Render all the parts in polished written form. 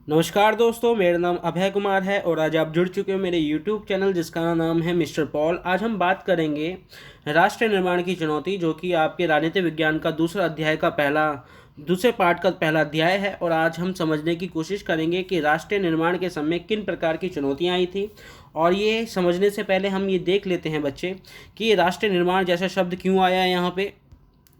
नमस्कार दोस्तों, मेरा नाम अभय कुमार है और आज आप जुड़ चुके हो मेरे यूट्यूब चैनल जिसका नाम है मिस्टर पॉल। आज हम बात करेंगे राष्ट्र निर्माण की चुनौती, जो कि आपके राजनीति विज्ञान का दूसरे पार्ट का पहला अध्याय है। और आज हम समझने की कोशिश करेंगे कि राष्ट्र निर्माण के समय किन प्रकार की चुनौतियाँ आई थी। और ये समझने से पहले हम ये देख लेते हैं बच्चे कि राष्ट्र निर्माण जैसा शब्द क्यों आया है यहाँ पे।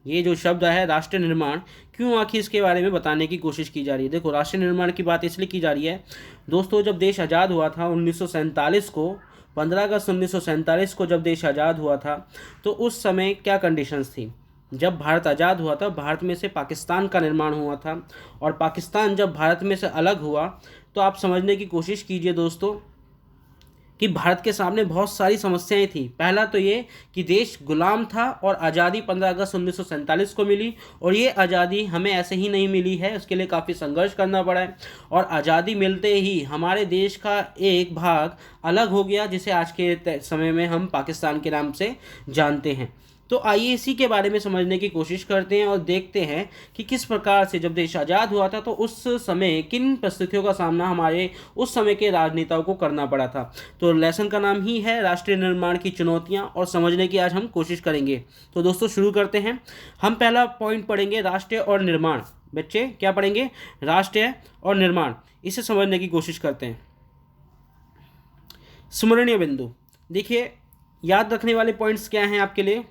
ये जो शब्द है राष्ट्र निर्माण, क्यों आखिर इसके बारे में बताने की कोशिश की जा रही है। देखो, राष्ट्र निर्माण की बात इसलिए की जा रही है दोस्तों, जब देश आज़ाद हुआ था 1947 को, 15 अगस्त 1947 को जब देश आज़ाद हुआ था, तो उस समय क्या कंडीशंस थी। जब भारत आज़ाद हुआ था, भारत में से पाकिस्तान का निर्माण हुआ था। और पाकिस्तान जब भारत में से अलग हुआ, तो आप समझने की कोशिश कीजिए दोस्तों कि भारत के सामने बहुत सारी समस्याएं थी। पहला तो ये कि देश गुलाम था और आज़ादी 15 अगस्त 1947 को मिली। और ये आज़ादी हमें ऐसे ही नहीं मिली है, उसके लिए काफ़ी संघर्ष करना पड़ा है। और आज़ादी मिलते ही हमारे देश का एक भाग अलग हो गया, जिसे आज के समय में हम पाकिस्तान के नाम से जानते हैं। तो आइए इसी के बारे में समझने की कोशिश करते हैं और देखते हैं कि किस प्रकार से जब देश आज़ाद हुआ था, तो उस समय किन परिस्थितियों का सामना हमारे उस समय के राजनेताओं को करना पड़ा था। तो लेसन का नाम ही है राष्ट्रीय निर्माण की चुनौतियां, और समझने की आज हम कोशिश करेंगे। तो दोस्तों शुरू करते हैं। हम पहला पॉइंट पढ़ेंगे राष्ट्रीय और निर्माण। बच्चे क्या पढ़ेंगे? राष्ट्रीय और निर्माण। इसे समझने की कोशिश करते हैं। स्मरणीय बिंदु देखिए, याद रखने वाले पॉइंट्स क्या हैं आपके लिए।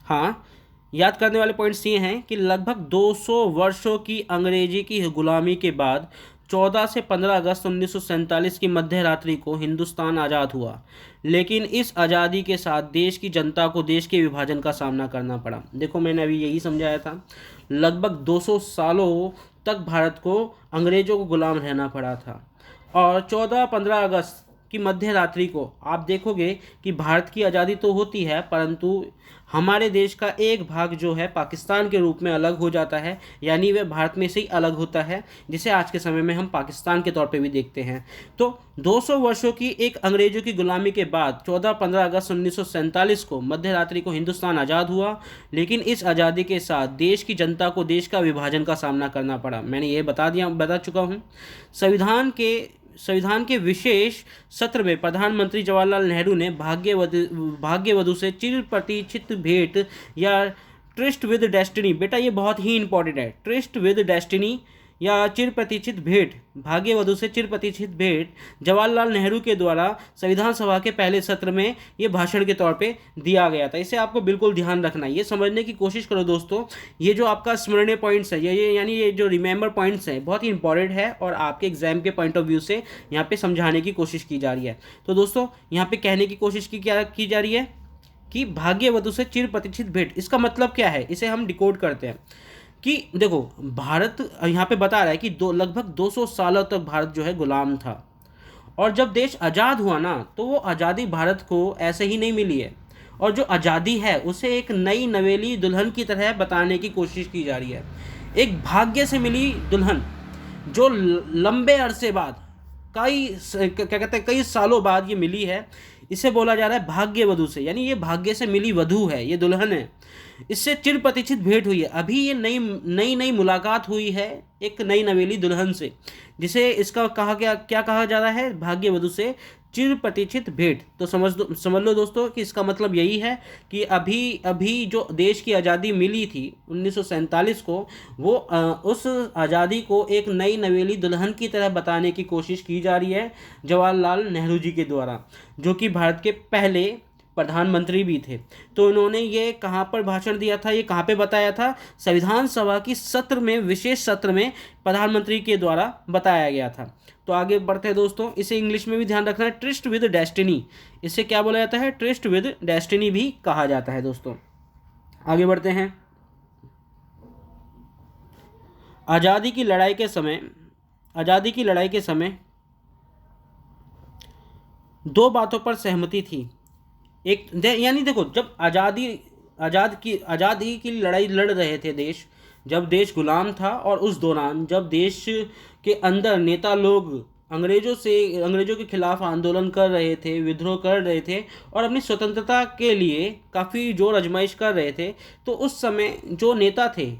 हाँ, याद करने वाले पॉइंट्स ये हैं कि लगभग 200 वर्षों की अंग्रेजी की गुलामी के बाद 14 से 15 अगस्त 1947 की मध्य रात्रि को हिंदुस्तान आज़ाद हुआ। लेकिन इस आज़ादी के साथ देश की जनता को देश के विभाजन का सामना करना पड़ा। देखो, मैंने अभी यही समझाया था, लगभग 200 सालों तक भारत को अंग्रेज़ों को गुलाम रहना पड़ा था। और 14-15 अगस्त की मध्य रात्रि को आप देखोगे कि भारत की आज़ादी तो होती है, परंतु हमारे देश का एक भाग जो है पाकिस्तान के रूप में अलग हो जाता है, यानी वह भारत में से ही अलग होता है, जिसे आज के समय में हम पाकिस्तान के तौर पे भी देखते हैं। तो 200 वर्षों की एक अंग्रेजों की गुलामी के बाद 14-15 अगस्त 1947 को मध्य रात्रि को हिंदुस्तान आज़ाद हुआ। लेकिन इस आज़ादी के साथ देश की जनता को देश का विभाजन का सामना करना पड़ा। मैंने ये बता चुका हूँ। संविधान के विशेष सत्र में प्रधानमंत्री जवाहरलाल नेहरू ने भाग्यवधु से चिर प्रतीक्षित भेंट या ट्रिस्ट विद डेस्टिनी, बेटा ये बहुत ही इंपॉर्टेंट है, ट्रिस्ट विद डेस्टिनी या चिर प्रतीक्षित भेंट, भाग्यवधु से चिर प्रतीक्षित भेंट, जवाहरलाल नेहरू के द्वारा संविधान सभा के पहले सत्र में ये भाषण के तौर पे दिया गया था। इसे आपको बिल्कुल ध्यान रखना है, ये समझने की कोशिश करो दोस्तों। ये जो आपका स्मरणीय पॉइंट्स है, ये जो रिमेंबर पॉइंट्स हैं, बहुत ही इंपॉर्टेंट है और आपके एग्जाम के पॉइंट ऑफ व्यू से यहाँ पे समझाने की कोशिश की जा रही है। तो दोस्तों यहाँ पे कहने की कोशिश क्या की जा रही है कि भाग्यवधु से चिर प्रतीक्षित भेंट, इसका मतलब क्या है, इसे हम डिकोड करते हैं कि देखो, भारत यहाँ पे बता रहा है कि लगभग 200 सालों तक भारत जो है गुलाम था। और जब देश आज़ाद हुआ ना, तो वो आज़ादी भारत को ऐसे ही नहीं मिली है। और जो आज़ादी है उसे एक नई नवेली दुल्हन की तरह बताने की कोशिश की जा रही है। एक भाग्य से मिली दुल्हन, जो लंबे अरसे बाद, कई सालों बाद ये मिली है। इसे बोला जा रहा है भाग्य वधु से, यानी ये भाग्य से मिली वधु है, ये दुल्हन है। इससे चिर प्रतीक्षित भेंट हुई है। अभी ये नई मुलाकात हुई है एक नई नवेली दुल्हन से, जिसे इसका क्या कहा जा रहा है, भाग्य वधु से चिर प्रतीक्षित भेंट। तो समझ लो दोस्तों कि इसका मतलब यही है कि अभी जो देश की आज़ादी मिली थी 1947 को, वो उस आज़ादी को एक नई नवेली दुल्हन की तरह बताने की कोशिश की जा रही है जवाहरलाल नेहरू जी के द्वारा, जो कि भारत के पहले प्रधानमंत्री भी थे। तो इन्होंने ये कहाँ पर भाषण दिया था, ये कहाँ पे बताया था, संविधान सभा की विशेष सत्र में प्रधानमंत्री के द्वारा बताया गया था। तो आगे बढ़ते हैं दोस्तों, इसे इंग्लिश में भी ध्यान रखना है, ट्रिस्ट विद डेस्टिनी। इसे क्या बोला जाता है? ट्रिस्ट विद डेस्टिनी भी कहा जाता है दोस्तों। आगे बढ़ते हैं। आज़ादी की लड़ाई के समय दो बातों पर सहमति थी। यानी देखो, जब आज़ादी की लड़ाई लड़ रहे थे देश, जब देश गुलाम था, और उस दौरान जब देश के अंदर नेता लोग अंग्रेज़ों के खिलाफ आंदोलन कर रहे थे, विद्रोह कर रहे थे, और अपनी स्वतंत्रता के लिए काफ़ी जोर आजमाइश कर रहे थे, तो उस समय जो नेता थे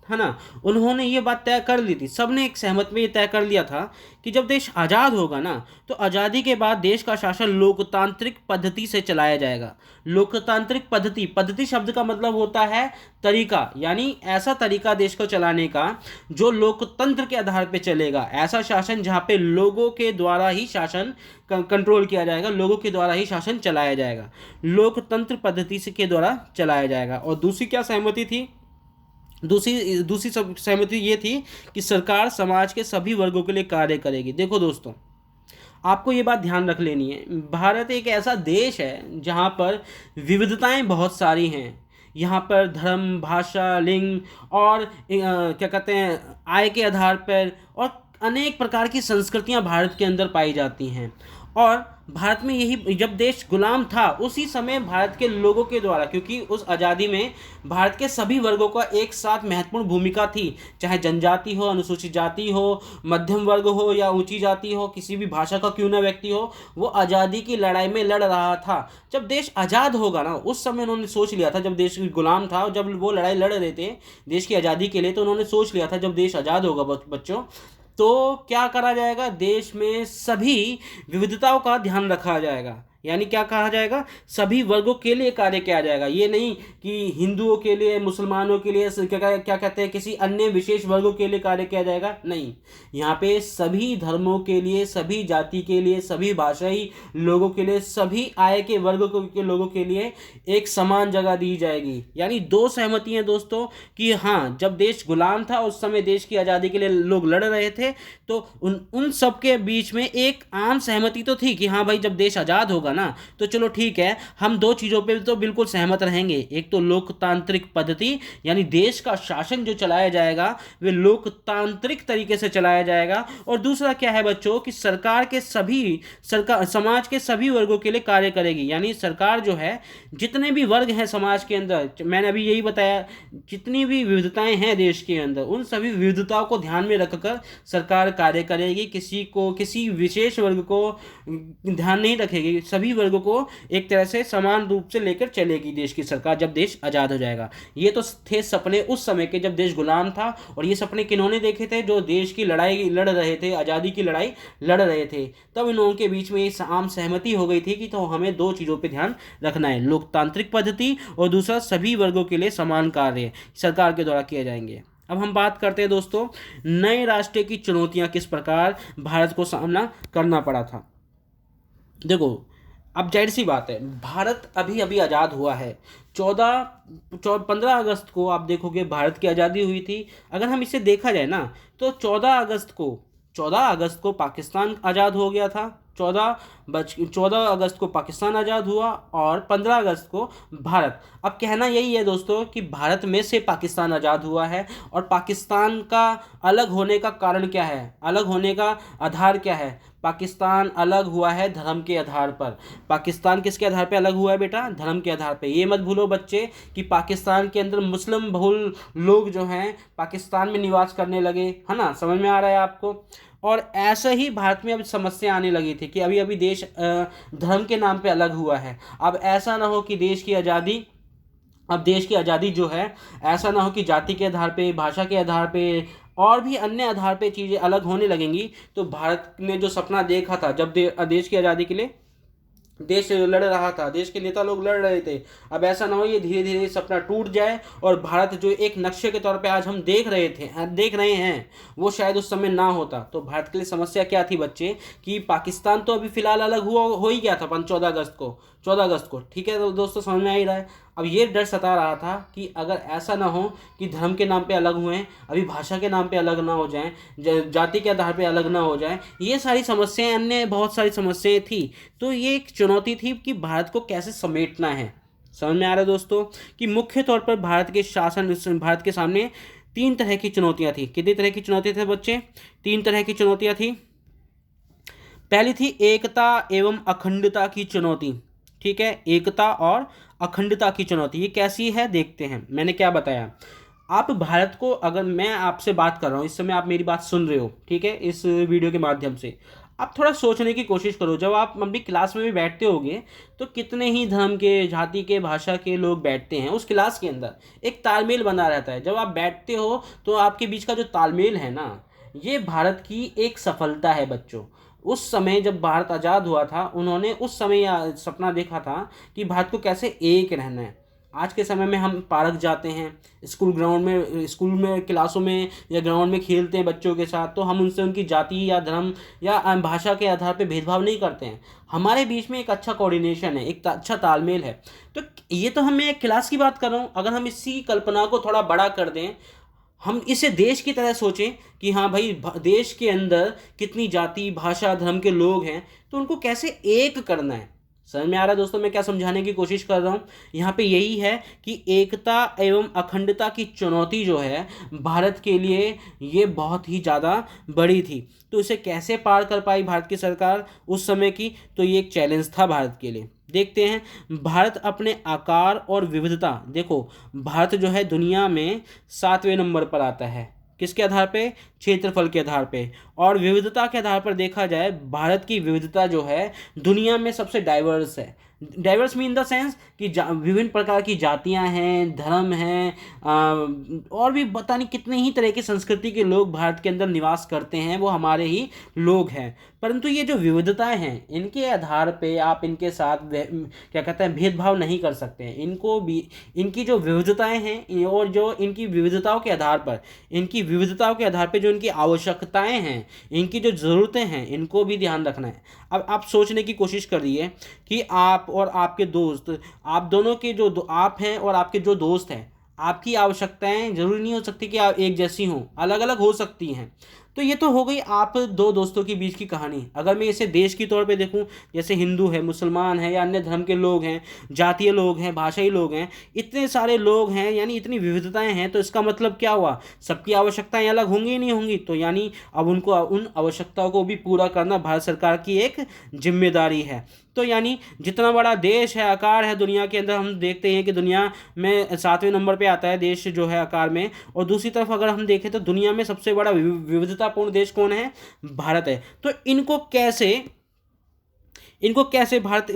है ना, उन्होंने ये बात तय कर ली थी, सबने एक सहमत में ये तय कर लिया था कि जब देश आज़ाद होगा ना, तो आज़ादी के बाद देश का शासन लोकतांत्रिक पद्धति से चलाया जाएगा। लोकतांत्रिक पद्धति, पद्धति शब्द का मतलब होता है तरीका, यानी ऐसा तरीका देश को चलाने का जो लोकतंत्र के आधार पर चलेगा। ऐसा शासन जहाँ पे लोगों के द्वारा ही शासन कंट्रोल किया जाएगा, लोगों के द्वारा ही शासन चलाया जाएगा, लोकतंत्र पद्धति से के द्वारा चलाया जाएगा। और दूसरी क्या सहमति थी? दूसरी सहमति ये थी कि सरकार समाज के सभी वर्गों के लिए कार्य करेगी। देखो दोस्तों, आपको ये बात ध्यान रख लेनी है, भारत एक ऐसा देश है जहाँ पर विविधताएं बहुत सारी हैं। यहाँ पर धर्म, भाषा, लिंग और क्या कहते हैं, आय के आधार पर और अनेक प्रकार की संस्कृतियाँ भारत के अंदर पाई जाती हैं। और भारत में यही, जब देश गुलाम था उसी समय भारत के लोगों के द्वारा, क्योंकि उस आज़ादी में भारत के सभी वर्गों का एक साथ महत्वपूर्ण भूमिका थी, चाहे जनजाति हो, अनुसूचित जाति हो, मध्यम वर्ग हो या ऊंची जाति हो, किसी भी भाषा का क्यों ना व्यक्ति हो, वो आज़ादी की लड़ाई में लड़ रहा था। जब देश आज़ाद होगा ना, उस समय उन्होंने सोच लिया था, जब देश गुलाम था, जब वो लड़ाई लड़ रहे थे देश की आज़ादी के लिए, तो उन्होंने सोच लिया था जब देश आज़ाद होगा बच्चों, तो क्या करा जाएगा, देश में सभी विविधताओं का ध्यान रखा जाएगा। यानी क्या कहा जाएगा, सभी वर्गों के लिए कार्य किया जाएगा। ये नहीं कि हिंदुओं के लिए, मुसलमानों के लिए, क्या कहते हैं, किसी अन्य विशेष वर्गों के लिए कार्य किया जाएगा, नहीं। यहाँ पे सभी धर्मों के लिए, सभी जाति के लिए, सभी भाषाई लोगों के लिए, सभी आय के वर्गों के लोगों के लिए एक समान जगह दी जाएगी। यानी दो सहमति हैं दोस्तों कि हाँ, जब देश गुलाम था उस समय देश की आज़ादी के लिए लोग लड़ रहे थे, तो उन सब के बीच में एक आम सहमति तो थी कि हाँ भाई, जब देश आज़ाद होगा ना, तो चलो ठीक है, हम दो चीज़ों पे तो बिल्कुल सहमत रहेंगे। एक तो लोकतांत्रिक पद्धति, यानी देश का शासन जो चलाया जाएगा वे लोकतांत्रिक तरीके से चलाया जाएगा। और दूसरा क्या है बच्चों, कि सरकार समाज के सभी वर्गों के लिए कार्य करेगी। यानी सरकार जो है, जितने भी वर्ग हैं समाज के अंदर, मैंने अभी यही बताया, जितनी भी विविधताएं हैं देश के अंदर, उन सभी विविधताओं को ध्यान में रखकर सरकार कार्य करेगी। किसी विशेष वर्ग को ध्यान नहीं रखेगी, सभी वर्गों को एक तरह से समान रूप से लेकर चलेगी देश की सरकार, जब देश आज़ाद हो जाएगा। ये तो थे सपने उस समय के, जब देश गुलाम था। और ये सपने किन्होंने देखे थे? जो देश की लड़ाई लड़ रहे थे, आज़ादी की लड़ाई लड़ रहे थे। तब इन लोगों के बीच में ये आम सहमति हो गई थी कि तो हमें दो चीज़ों पर ध्यान रखना है, लोकतांत्रिक पद्धति और दूसरा सभी वर्गों के लिए समान कार्य सरकार के द्वारा किए जाएंगे। अब हम बात करते हैं दोस्तों, नए राष्ट्र की चुनौतियां किस प्रकार भारत को सामना करना पड़ा था। देखो, अब जाहिर सी बात है, भारत अभी अभी आज़ाद हुआ है। 15 अगस्त को आप देखोगे भारत की आज़ादी हुई थी। अगर हम इसे देखा जाए ना, तो 14 अगस्त को पाकिस्तान आज़ाद हो गया था। 14 अगस्त को पाकिस्तान आज़ाद हुआ और 15 अगस्त को भारत। अब कहना यही है दोस्तों कि भारत में से पाकिस्तान आज़ाद हुआ है। और पाकिस्तान का अलग होने का कारण क्या है, अलग होने का आधार क्या है? पाकिस्तान अलग हुआ है धर्म के आधार पर। पाकिस्तान किसके आधार पर अलग हुआ है बेटा? धर्म के आधार पर। ये मत भूलो बच्चे कि पाकिस्तान के अंदर मुस्लिम बहुल लोग जो हैं पाकिस्तान में निवास करने लगे, है ना, समझ में आ रहा है आपको। और ऐसा ही भारत में अब समस्या आने लगी थी कि अभी अभी देश धर्म के नाम पे अलग हुआ है। अब ऐसा ना हो कि देश की आज़ादी जो है, ऐसा ना हो कि जाति के आधार पे, भाषा के आधार पे और भी अन्य आधार पे चीज़ें अलग होने लगेंगी। तो भारत ने जो सपना देखा था, जब देश की आज़ादी के लिए देश लड़ रहा था, देश के नेता लोग लड़ रहे थे, अब ऐसा ना हो ये धीरे धीरे सपना टूट जाए और भारत जो एक नक्शे के तौर पे आज हम देख रहे हैं वो शायद उस समय ना होता। तो भारत के लिए समस्या क्या थी बच्चे, कि पाकिस्तान तो अभी फिलहाल अलग हो ही गया था 14 अगस्त को, ठीक है। तो दोस्तों समझ में आ ही रहा है। अब ये डर सता रहा था कि अगर ऐसा ना हो कि धर्म के नाम पे अलग हुए, अभी भाषा के नाम पे अलग ना हो जाएं, जाति के आधार पे अलग ना हो जाएं, ये सारी समस्याएं, अन्य बहुत सारी समस्याएं थी। तो ये एक चुनौती थी कि भारत को कैसे समेटना है। समझ में आ रहा है दोस्तों कि मुख्य तौर पर भारत के सामने 3 तरह की चुनौतियाँ थी। कितनी तरह की चुनौतियाँ थे बच्चे? 3 तरह की चुनौतियाँ थी। पहली थी एकता एवं अखंडता की चुनौती, ठीक है, एकता और अखंडता की चुनौती। ये कैसी है देखते हैं। मैंने क्या बताया, आप भारत को, अगर मैं आपसे बात कर रहा हूँ, इस समय आप मेरी बात सुन रहे हो, ठीक है, इस वीडियो के माध्यम से, आप थोड़ा सोचने की कोशिश करो, जब आप अपनी क्लास में भी बैठते होगे तो कितने ही धर्म के, जाति के, भाषा के लोग बैठते हैं उस क्लास के अंदर, एक तालमेल बना रहता है। जब आप बैठते हो तो आपके बीच का जो तालमेल है ना, ये भारत की एक सफलता है बच्चों। उस समय जब भारत आज़ाद हुआ था, उन्होंने उस समय सपना देखा था कि भारत को कैसे एक रहना है। आज के समय में हम पार्क जाते हैं, स्कूल ग्राउंड में, स्कूल में क्लासों में या ग्राउंड में खेलते हैं बच्चों के साथ, तो हम उनसे उनकी जाति या धर्म या भाषा के आधार पर भेदभाव नहीं करते हैं। हमारे बीच में एक अच्छा कोऑर्डिनेशन है, एक अच्छा तालमेल है। तो ये तो हम, मैं एक क्लास की बात कर रहा हूँ। अगर हम इसी कल्पना को थोड़ा बड़ा कर दें, हम इसे देश की तरह सोचें कि हाँ भाई, देश के अंदर कितनी जाति, भाषा, धर्म के लोग हैं, तो उनको कैसे एक करना है। समझ में आ रहा है दोस्तों मैं क्या समझाने की कोशिश कर रहा हूँ? यहाँ पे यही है कि एकता एवं अखंडता की चुनौती जो है भारत के लिए, ये बहुत ही ज़्यादा बड़ी थी। तो इसे कैसे पार कर पाई भारत की सरकार उस समय की, तो ये एक चैलेंज था भारत के लिए। देखते हैं, भारत अपने आकार और विविधता, देखो भारत जो है दुनिया में 7वें नंबर पर आता है। किसके आधार पे? क्षेत्रफल के आधार पे। और विविधता के आधार पर देखा जाए, भारत की विविधता जो है दुनिया में सबसे डाइवर्स है। डाइवर्स मीन द सेंस कि विभिन्न प्रकार की जातियां हैं, धर्म हैं, और भी पता नहीं कितने ही तरह की संस्कृति के लोग भारत के अंदर निवास करते हैं, वो हमारे ही लोग हैं। परंतु ये जो विविधताएं हैं, इनके आधार पे आप इनके साथ क्या कहते हैं, भेदभाव नहीं कर सकते हैं। इनको भी, इनकी जो विविधताएं हैं और जो इनकी विविधताओं के आधार पर, इनकी विविधताओं के आधार पर जो इनकी आवश्यकताएं हैं, इनकी जो ज़रूरतें हैं, इनको भी ध्यान रखना है। अब आप सोचने की कोशिश करिए कि आप और आपके दोस्त, आप दोनों के जो आप हैं और आपके जो दोस्त हैं, आपकी आवश्यकताएं जरूरी नहीं हो सकती कि आप एक जैसी हों, अलग अलग हो सकती हैं। तो ये तो हो गई आप दो दोस्तों के बीच की कहानी। अगर मैं इसे देश की तौर पे देखूं, जैसे हिंदू है, मुसलमान है, या अन्य धर्म के लोग हैं, जातीय लोग हैं, भाषाई लोग हैं, इतने सारे लोग हैं, यानी इतनी विविधताएं हैं, तो इसका मतलब क्या हुआ? सबकी आवश्यकताएं अलग होंगी ही नहीं होंगी। तो यानी अब उनको, उन आवश्यकताओं को भी पूरा करना भारत सरकार की एक जिम्मेदारी है। तो यानी जितना बड़ा देश है, आकार है दुनिया के अंदर, हम देखते हैं कि दुनिया में 7वें नंबर पे आता है देश जो है आकार में। और दूसरी तरफ अगर हम देखें तो दुनिया में सबसे बड़ा विविधतापूर्ण देश कौन है? भारत है। तो इनको कैसे भारत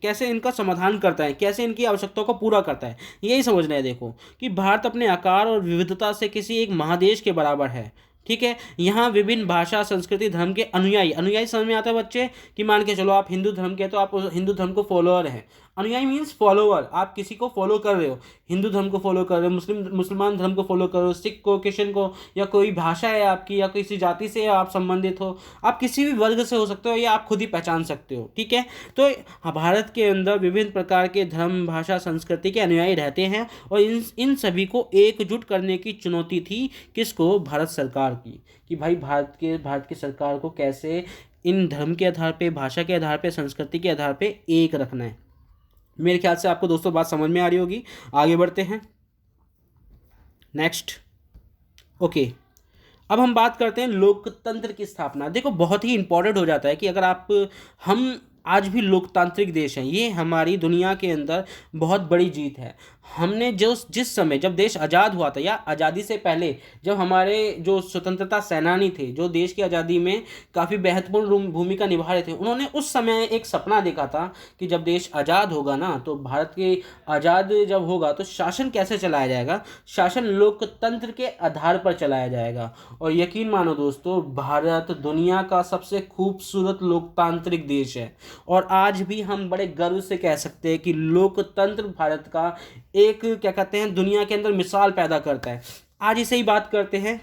कैसे इनका समाधान करता है, कैसे इनकी आवश्यकताओं को पूरा करता है, यही समझना है। देखो कि भारत अपने आकार और विविधता से किसी एक महादेश के बराबर है। ठीक है, यहाँ विभिन्न भाषा, संस्कृति, धर्म के अनुयायी, अनुयायी समझ में आता है बच्चे? कि मान के चलो आप हिंदू धर्म के, तो आप हिंदू धर्म को फॉलोअर हैं। अनुयायी मीन्स फॉलोअर, आप किसी को फॉलो कर रहे हो, हिंदू धर्म को फॉलो कर रहे हो, मुसलमान धर्म को फॉलो कर रहे हो, सिख को, क्रिश्चियन को, या कोई भाषा है आपकी, या किसी जाति से आप संबंधित हो, आप किसी भी वर्ग से हो सकते हो, या आप खुद ही पहचान सकते हो। ठीक है, तो भारत के अंदर विभिन्न प्रकार के धर्म, भाषा, संस्कृति के अनुयायी रहते हैं, और इन सभी को एकजुट करने की चुनौती थी किसको? भारत सरकार की। कि भाई भारत की सरकार को कैसे इन धर्म के आधार पे, भाषा के आधार पे, संस्कृति के आधार पे एक रखना है। मेरे ख्याल से आपको दोस्तों बात समझ में आ रही होगी। आगे बढ़ते हैं नेक्स्ट। ओके, अब हम बात करते हैं लोकतंत्र की स्थापना। देखो बहुत ही इंपॉर्टेंट हो जाता है कि अगर आप, हम आज भी लोकतांत्रिक देश हैं, ये हमारी दुनिया के अंदर बहुत बड़ी जीत है। हमने जिस समय जब देश आज़ाद हुआ था, या आज़ादी से पहले जब हमारे जो स्वतंत्रता सेनानी थे, जो देश की आज़ादी में काफ़ी महत्वपूर्ण भूमिका निभा रहे थे, उन्होंने उस समय एक सपना देखा था कि जब देश आज़ाद होगा ना, तो भारत के आज़ाद जब होगा तो शासन कैसे चलाया जाएगा? शासन लोकतंत्र के आधार पर चलाया जाएगा। और यकीन मानो दोस्तों, भारत दुनिया का सबसे खूबसूरत लोकतांत्रिक देश है। और आज भी हम बड़े गर्व से कह सकते हैं कि लोकतंत्र भारत का एक, क्या कहते हैं, दुनिया के अंदर मिसाल पैदा करता है। आज इसे ही बात करते हैं।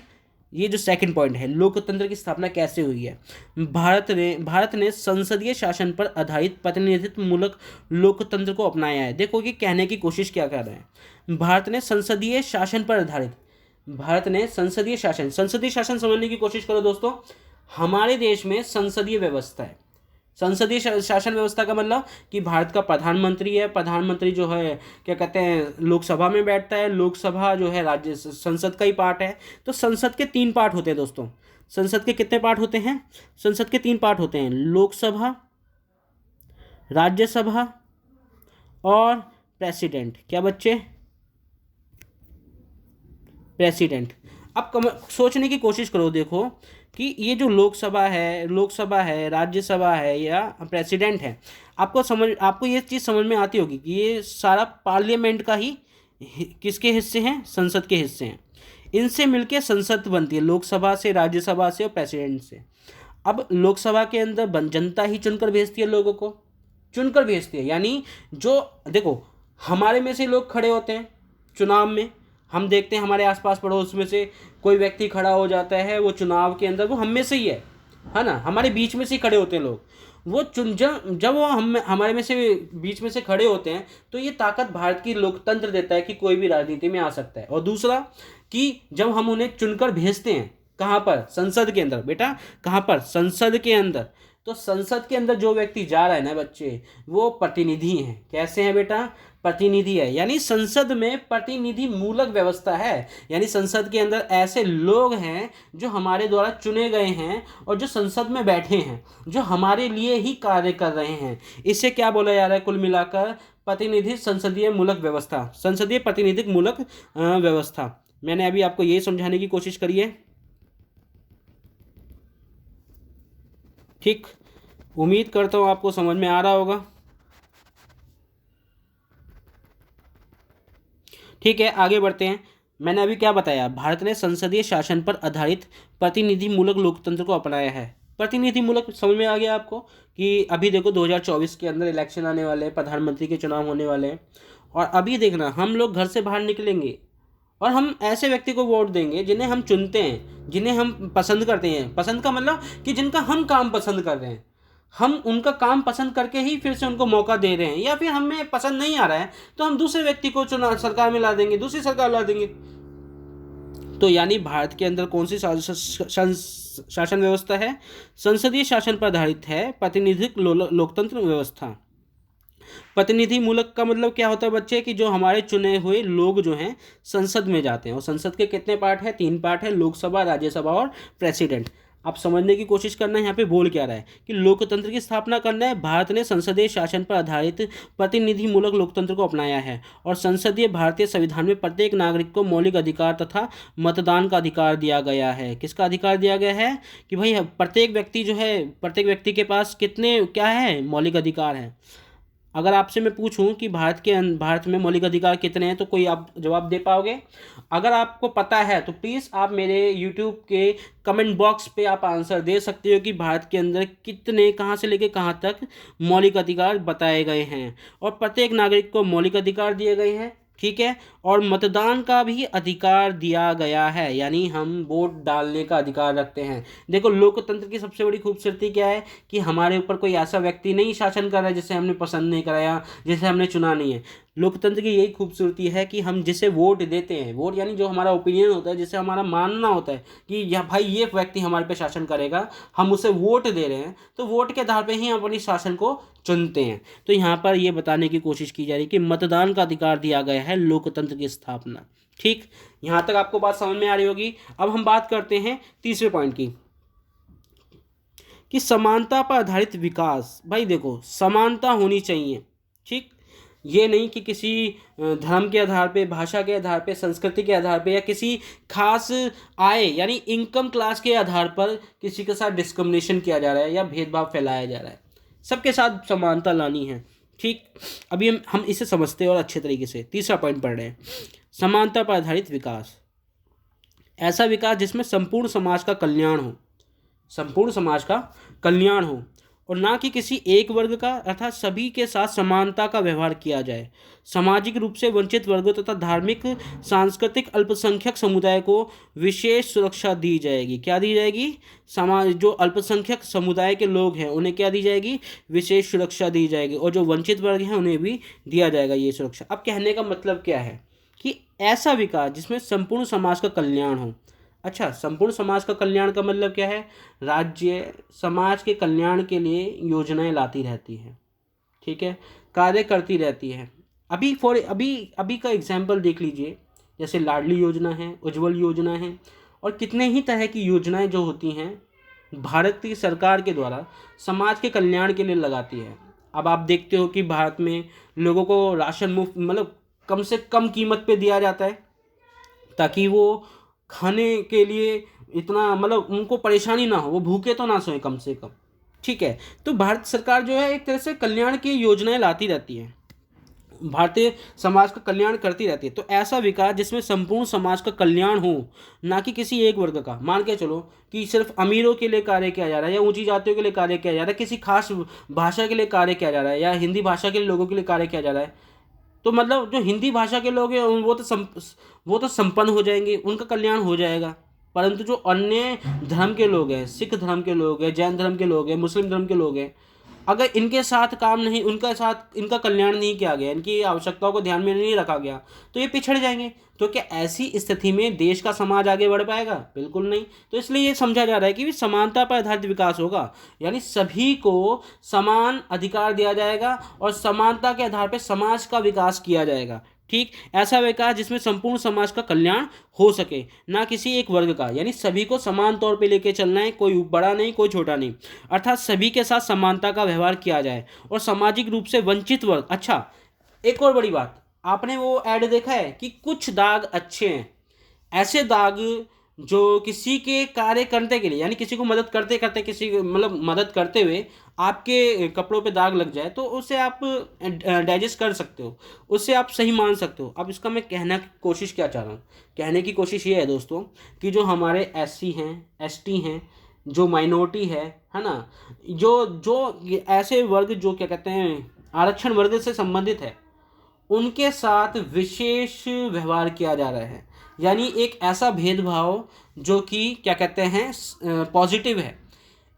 ये जो सेकंड पॉइंट है, लोकतंत्र की स्थापना कैसे हुई है? भारत ने संसदीय शासन पर आधारित प्रतिनिधित्व मूलक लोकतंत्र को अपनाया है। देखो कि कहने की कोशिश क्या कर रहे हैं। भारत ने संसदीय शासन पर आधारित, भारत ने संसदीय शासन समझने की कोशिश करो दोस्तों। हमारे देश में संसदीय व्यवस्था है। संसदीय शासन व्यवस्था का मतलब कि भारत का प्रधानमंत्री है। प्रधानमंत्री जो है, क्या कहते हैं, लोकसभा में बैठता है। लोकसभा जो है राज्य संसद का ही पार्ट है। तो संसद के 3 पार्ट होते हैं दोस्तों। संसद के कितने पार्ट होते हैं? संसद के 3 पार्ट होते हैं, लोकसभा, राज्यसभा और प्रेसिडेंट। क्या बच्चे? प्रेसिडेंट। अब सोचने की कोशिश करो, देखो कि ये जो लोकसभा है, राज्यसभा है या प्रेसिडेंट है, आपको ये चीज़ समझ में आती होगी कि ये सारा पार्लियामेंट का ही किसके हिस्से हैं, संसद के हिस्से हैं। इनसे मिलके संसद बनती है, लोकसभा से, राज्यसभा से और प्रेसिडेंट से। अब लोकसभा के अंदर जनता ही चुनकर भेजती है, लोगों को चुनकर भेजती है। यानी जो देखो, हमारे में से लोग खड़े होते हैं चुनाव में, हम देखते हैं हमारे आसपास पड़ोस में से कोई व्यक्ति खड़ा हो जाता है, वो चुनाव के अंदर वो हम में से ही है ना, हमारे बीच में से ही खड़े होते हैं लोग। वो जब वो हमारे में से बीच में से खड़े होते हैं, तो ये ताकत भारत की लोकतंत्र देता है कि कोई भी राजनीति में आ सकता है। और दूसरा कि जब हम उन्हें चुनकर भेजते हैं, कहाँ पर, संसद के अंदर, बेटा कहाँ पर, संसद के अंदर, तो संसद के अंदर जो व्यक्ति जा रहा है ना बच्चे, वो प्रतिनिधि हैं। कैसे हैं बेटा, प्रतिनिधि है। यानी संसद में प्रतिनिधि मूलक व्यवस्था है, यानी संसद के अंदर ऐसे लोग हैं जो हमारे द्वारा चुने गए हैं और जो संसद में बैठे हैं, जो हमारे लिए ही कार्य कर रहे हैं। इससे क्या बोला जा रहा है, कुल मिलाकर प्रतिनिधि संसदीय मूलक व्यवस्था, संसदीय प्रतिनिधिक मूलक व्यवस्था। मैंने अभी आपको यही समझाने की कोशिश करी है। ठीक, उम्मीद करता हूँ आपको समझ में आ रहा होगा। ठीक है, आगे बढ़ते हैं। मैंने अभी क्या बताया, भारत ने संसदीय शासन पर आधारित प्रतिनिधि मूलक लोकतंत्र को अपनाया है। प्रतिनिधि मूलक समझ में आ गया आपको कि अभी देखो 2024 के अंदर इलेक्शन आने वाले हैं, प्रधानमंत्री के चुनाव होने वाले हैं, और अभी देखना हम लोग घर से बाहर निकलेंगे और हम ऐसे व्यक्ति को वोट देंगे जिन्हें हम चुनते हैं, जिन्हें हम पसंद करते हैं। पसंद का मतलब कि जिनका हम काम पसंद कर रहे हैं, हम उनका काम पसंद करके ही फिर से उनको मौका दे रहे हैं। या फिर हमें पसंद नहीं आ रहा है तो हम दूसरे व्यक्ति को चुना सरकार में ला देंगे, दूसरी सरकार ला देंगे। तो यानी भारत के अंदर कौन सी शासन व्यवस्था है, संसदीय शासन पर आधारित है प्रतिनिधिक लोकतंत्र व्यवस्था। प्रतिनिधि मूलक का मतलब क्या होता है बच्चे, कि जो हमारे चुने हुए लोग जो हैं संसद में जाते हैं, और संसद के कितने पार्ट हैं, 3 पार्ट है, लोकसभा, राज्यसभा और प्रेसिडेंट। आप समझने की कोशिश करना है यहाँ पे बोल क्या रहा है, कि लोकतंत्र की स्थापना करना है। भारत ने संसदीय शासन पर आधारित प्रतिनिधि मूलक लोकतंत्र को अपनाया है, और संसदीय भारतीय संविधान में प्रत्येक नागरिक को मौलिक अधिकार तथा मतदान का अधिकार दिया गया है। किसका अधिकार दिया गया है, कि भाई प्रत्येक व्यक्ति जो है, प्रत्येक व्यक्ति के पास कितने क्या है, मौलिक अधिकार हैं। अगर आपसे मैं पूछूं कि भारत में मौलिक अधिकार कितने हैं, तो कोई आप जवाब दे पाओगे? अगर आपको पता है तो प्लीज़ आप मेरे यूट्यूब के कमेंट बॉक्स पे आप आंसर दे सकते हो कि भारत के अंदर कितने, कहाँ से लेके कहाँ तक मौलिक अधिकार बताए गए हैं, और प्रत्येक नागरिक को मौलिक अधिकार दिए गए हैं। ठीक है, और मतदान का भी अधिकार दिया गया है, यानी हम वोट डालने का अधिकार रखते हैं। देखो लोकतंत्र की सबसे बड़ी खूबसूरती क्या है, कि हमारे ऊपर कोई ऐसा व्यक्ति नहीं शासन कर रहा है जिसे हमने पसंद नहीं कराया, जिसे हमने चुना नहीं है। लोकतंत्र की यही खूबसूरती है कि हम जिसे वोट देते हैं, वोट यानी जो हमारा ओपिनियन होता है, जिसे हमारा मानना होता है कि या भाई ये व्यक्ति हमारे पे शासन करेगा, हम उसे वोट दे रहे हैं, तो वोट के आधार पे ही हम अपनी शासन को चुनते हैं। तो यहाँ पर ये बताने की कोशिश की जा रही है कि मतदान का अधिकार दिया गया है, लोकतंत्र की स्थापना। ठीक, यहाँ तक आपको बात समझ में आ रही होगी। अब हम बात करते हैं तीसरे पॉइंट की, कि समानता पर आधारित विकास। भाई देखो, समानता होनी चाहिए। ठीक, ये नहीं कि किसी धर्म के आधार पे, भाषा के आधार पे, संस्कृति के आधार पे, या किसी खास आय यानी इनकम क्लास के आधार पर किसी के साथ डिस्क्रिमिनेशन किया जा रहा है या भेदभाव फैलाया जा रहा है। सबके साथ समानता लानी है। ठीक, अभी हम इसे समझते हैं और अच्छे तरीके से तीसरा पॉइंट पढ़ रहे हैं, समानता पर आधारित विकास। ऐसा विकास जिसमें संपूर्ण समाज का कल्याण हो, संपूर्ण समाज का कल्याण हो, और ना कि किसी एक वर्ग का, अर्थात सभी के साथ समानता का व्यवहार किया जाए। सामाजिक रूप से वंचित वर्गों तथा धार्मिक सांस्कृतिक अल्पसंख्यक समुदाय को विशेष सुरक्षा दी जाएगी। क्या दी जाएगी? समाज जो अल्पसंख्यक समुदाय के लोग हैं उन्हें क्या दी जाएगी? विशेष सुरक्षा दी जाएगी, और जो वंचित वर्ग हैं उन्हें भी दिया जाएगा ये सुरक्षा। अब कहने का मतलब क्या है, कि ऐसा विकास जिसमें संपूर्ण समाज का कल्याण हो। अच्छा, संपूर्ण समाज का कल्याण का मतलब क्या है? राज्य समाज के कल्याण के लिए योजनाएं लाती रहती है, ठीक है, कार्य करती रहती है। अभी का एग्जाम्पल देख लीजिए, जैसे लाडली योजना है, उज्ज्वल योजना है, और कितने ही तरह की योजनाएं जो होती हैं भारत की सरकार के द्वारा समाज के कल्याण के लिए लगाती है। अब आप देखते हो कि भारत में लोगों को राशन मुफ्त, मतलब कम से कम कीमत पे दिया जाता है, ताकि वो खाने के लिए इतना मतलब उनको परेशानी ना हो, वो भूखे तो ना सोए कम से कम। ठीक है, तो भारत सरकार जो है एक तरह से कल्याण की योजनाएं लाती रहती है, भारतीय समाज का कल्याण करती रहती है। तो ऐसा विकास जिसमें संपूर्ण समाज का कल्याण हो, ना कि किसी एक वर्ग का। मान के चलो कि सिर्फ अमीरों के लिए कार्य किया जा रहा है या ऊंची जातियों के लिए कार्य किया जा रहा है, किसी खास भाषा के लिए कार्य किया जा रहा है या हिंदी भाषा के लोगों के लिए कार्य किया जा रहा है, तो मतलब जो हिंदी भाषा के लोग हैं वो तो संपन्न हो जाएंगे, उनका कल्याण हो जाएगा। परंतु जो अन्य धर्म के लोग हैं, सिख धर्म के लोग हैं, जैन धर्म के लोग हैं, मुस्लिम धर्म के लोग हैं, अगर इनके साथ काम नहीं, उनका साथ इनका कल्याण नहीं किया गया, इनकी आवश्यकताओं को ध्यान में नहीं रखा गया, तो ये पिछड़ जाएंगे। तो क्या ऐसी स्थिति में देश का समाज आगे बढ़ पाएगा? बिल्कुल नहीं। तो इसलिए ये समझा जा रहा है कि समानता पर आधारित विकास होगा, यानी सभी को समान अधिकार दिया जाएगा और समानता के आधार पर समाज का विकास किया जाएगा। ठीक, ऐसा विकास जिसमें संपूर्ण समाज का कल्याण हो सके, ना किसी एक वर्ग का, यानी सभी को समान तौर पे लेके चलना है, कोई बड़ा नहीं कोई छोटा नहीं, अर्थात सभी के साथ समानता का व्यवहार किया जाए और सामाजिक रूप से वंचित वर्ग। अच्छा, एक और बड़ी बात, आपने वो ऐड देखा है कि कुछ दाग अच्छे हैं, ऐसे दाग जो किसी के कार्य करने के लिए, यानी किसी को मदद करते करते, किसी मतलब मदद करते हुए आपके कपड़ों पे दाग लग जाए तो उसे आप डाइजेस्ट कर सकते हो, उससे आप सही मान सकते हो। अब इसका मैं कहना की कोशिश क्या चाह रहा हूँ, कहने की कोशिश ये है दोस्तों कि जो हमारे एससी हैं, एसटी हैं, जो माइनॉरिटी है ना, जो जो ऐसे वर्ग जो क्या कहते हैं आरक्षण वर्ग से संबंधित है, उनके साथ विशेष व्यवहार किया जा रहा है, यानी एक ऐसा भेदभाव जो कि क्या कहते हैं पॉजिटिव है,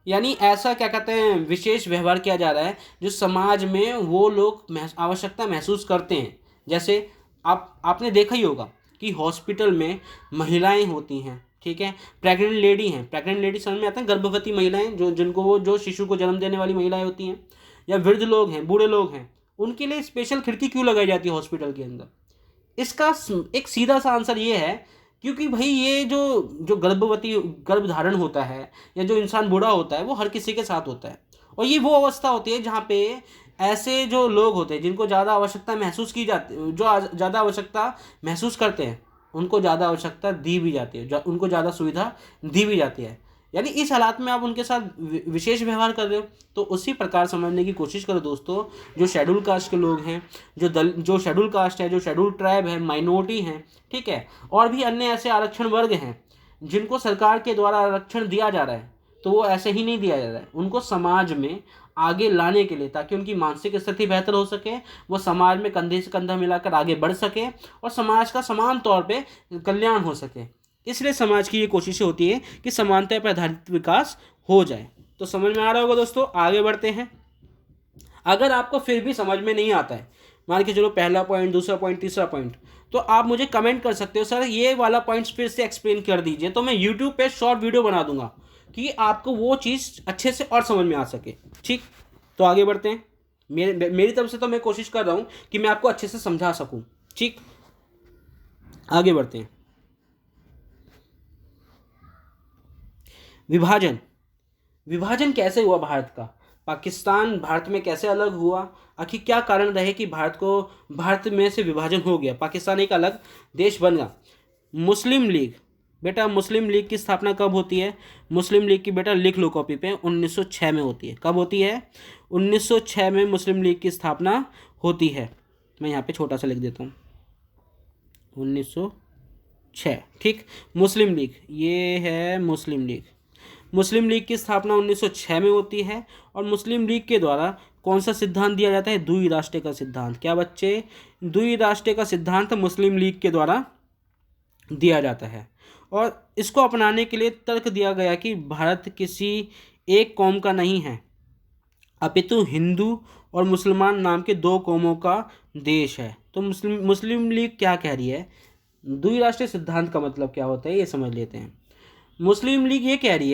यानी ऐसा क्या कहते हैं विशेष व्यवहार किया जा रहा है जो समाज में वो लोग आवश्यकता महसूस करते हैं। जैसे आपने देखा ही होगा कि हॉस्पिटल में महिलाएं होती हैं, ठीक है, प्रेग्नेंट लेडी हैं, प्रेग्नेंट लेडी समझ में आता है, गर्भवती महिलाएं जो शिशु को जन्म देने वाली महिलाएं होती हैं, या वृद्ध लोग हैं, बूढ़े लोग हैं, उनके लिए स्पेशल खिड़की क्यों लगाई जाती है हॉस्पिटल के अंदर? इसका एक सीधा सा आंसर ये है, क्योंकि भाई ये जो जो गर्भधारण होता है या जो इंसान बूढ़ा होता है वो हर किसी के साथ होता है, और ये वो अवस्था होती है जहाँ पे ऐसे जो लोग होते हैं जिनको ज़्यादा आवश्यकता महसूस की जाती, जो ज़्यादा आवश्यकता महसूस करते हैं, उनको ज़्यादा आवश्यकता दी भी जाती है, उनको ज़्यादा सुविधा दी भी जाती है, यानी इस हालात में आप उनके साथ विशेष व्यवहार कर रहे हो। तो उसी प्रकार समझने की कोशिश करो दोस्तों, जो शेड्यूल कास्ट के लोग हैं, जो शेड्यूल कास्ट है, जो शेड्यूल ट्राइब है, माइनॉरिटी हैं, ठीक है, और भी अन्य ऐसे आरक्षण वर्ग हैं जिनको सरकार के द्वारा आरक्षण दिया जा रहा है, तो वो ऐसे ही नहीं दिया जा रहा है, उनको समाज में आगे लाने के लिए, ताकि उनकी मानसिक स्थिति बेहतर हो सके, वो समाज में कंधे से कंधा मिलाकर आगे बढ़ सके और समाज का समान तौर पे कल्याण हो सके। इसलिए समाज की ये कोशिशें होती है कि समानता पर आधारित विकास हो जाए। तो समझ में आ रहा होगा दोस्तों, आगे बढ़ते हैं। अगर आपको फिर भी समझ में नहीं आता है, मान के चलो पहला पॉइंट, दूसरा पॉइंट, तीसरा पॉइंट, तो आप मुझे कमेंट कर सकते हो, सर ये वाला पॉइंट्स फिर से एक्सप्लेन कर दीजिए, तो मैं यूट्यूब पे शॉर्ट वीडियो बना दूंगा कि आपको वो चीज़ अच्छे से और समझ में आ सके। ठीक, तो आगे बढ़ते हैं। मेरी तरफ से तो मैं कोशिश कर रहा हूँ कि मैं आपको अच्छे से समझा सकूँ। ठीक, आगे बढ़ते हैं। विभाजन कैसे हुआ भारत का? पाकिस्तान भारत में कैसे अलग हुआ? आखिर क्या कारण रहे कि भारत में से विभाजन हो गया, पाकिस्तान एक अलग देश बन गया? मुस्लिम लीग, बेटा मुस्लिम लीग की स्थापना कब होती है? मुस्लिम लीग की बेटा लिख लो कॉपी पे, 1906 में होती है। कब होती है? 1906 में मुस्लिम लीग की स्थापना होती है। मैं यहाँ पे छोटा सा लिख देता हूँ, 1906। ठीक, मुस्लिम लीग, ये है मुस्लिम लीग। मुस्लिम लीग की स्थापना 1906 में होती है और मुस्लिम लीग के द्वारा कौन सा सिद्धांत दिया जाता है? द्वि राष्ट्र का सिद्धांत। क्या बच्चे? द्वि राष्ट्र का सिद्धांत मुस्लिम लीग के द्वारा दिया जाता है और इसको अपनाने के लिए तर्क दिया गया कि भारत किसी एक कौम का नहीं है, अपितु हिंदू और मुसलमान नाम के दो कौमों का देश है। तो मुस्लिम लीग क्या कह रही है? द्विराष्ट्रीय सिद्धांत का मतलब क्या होता है ये समझ लेते हैं। मुस्लिम लीग ये कह रही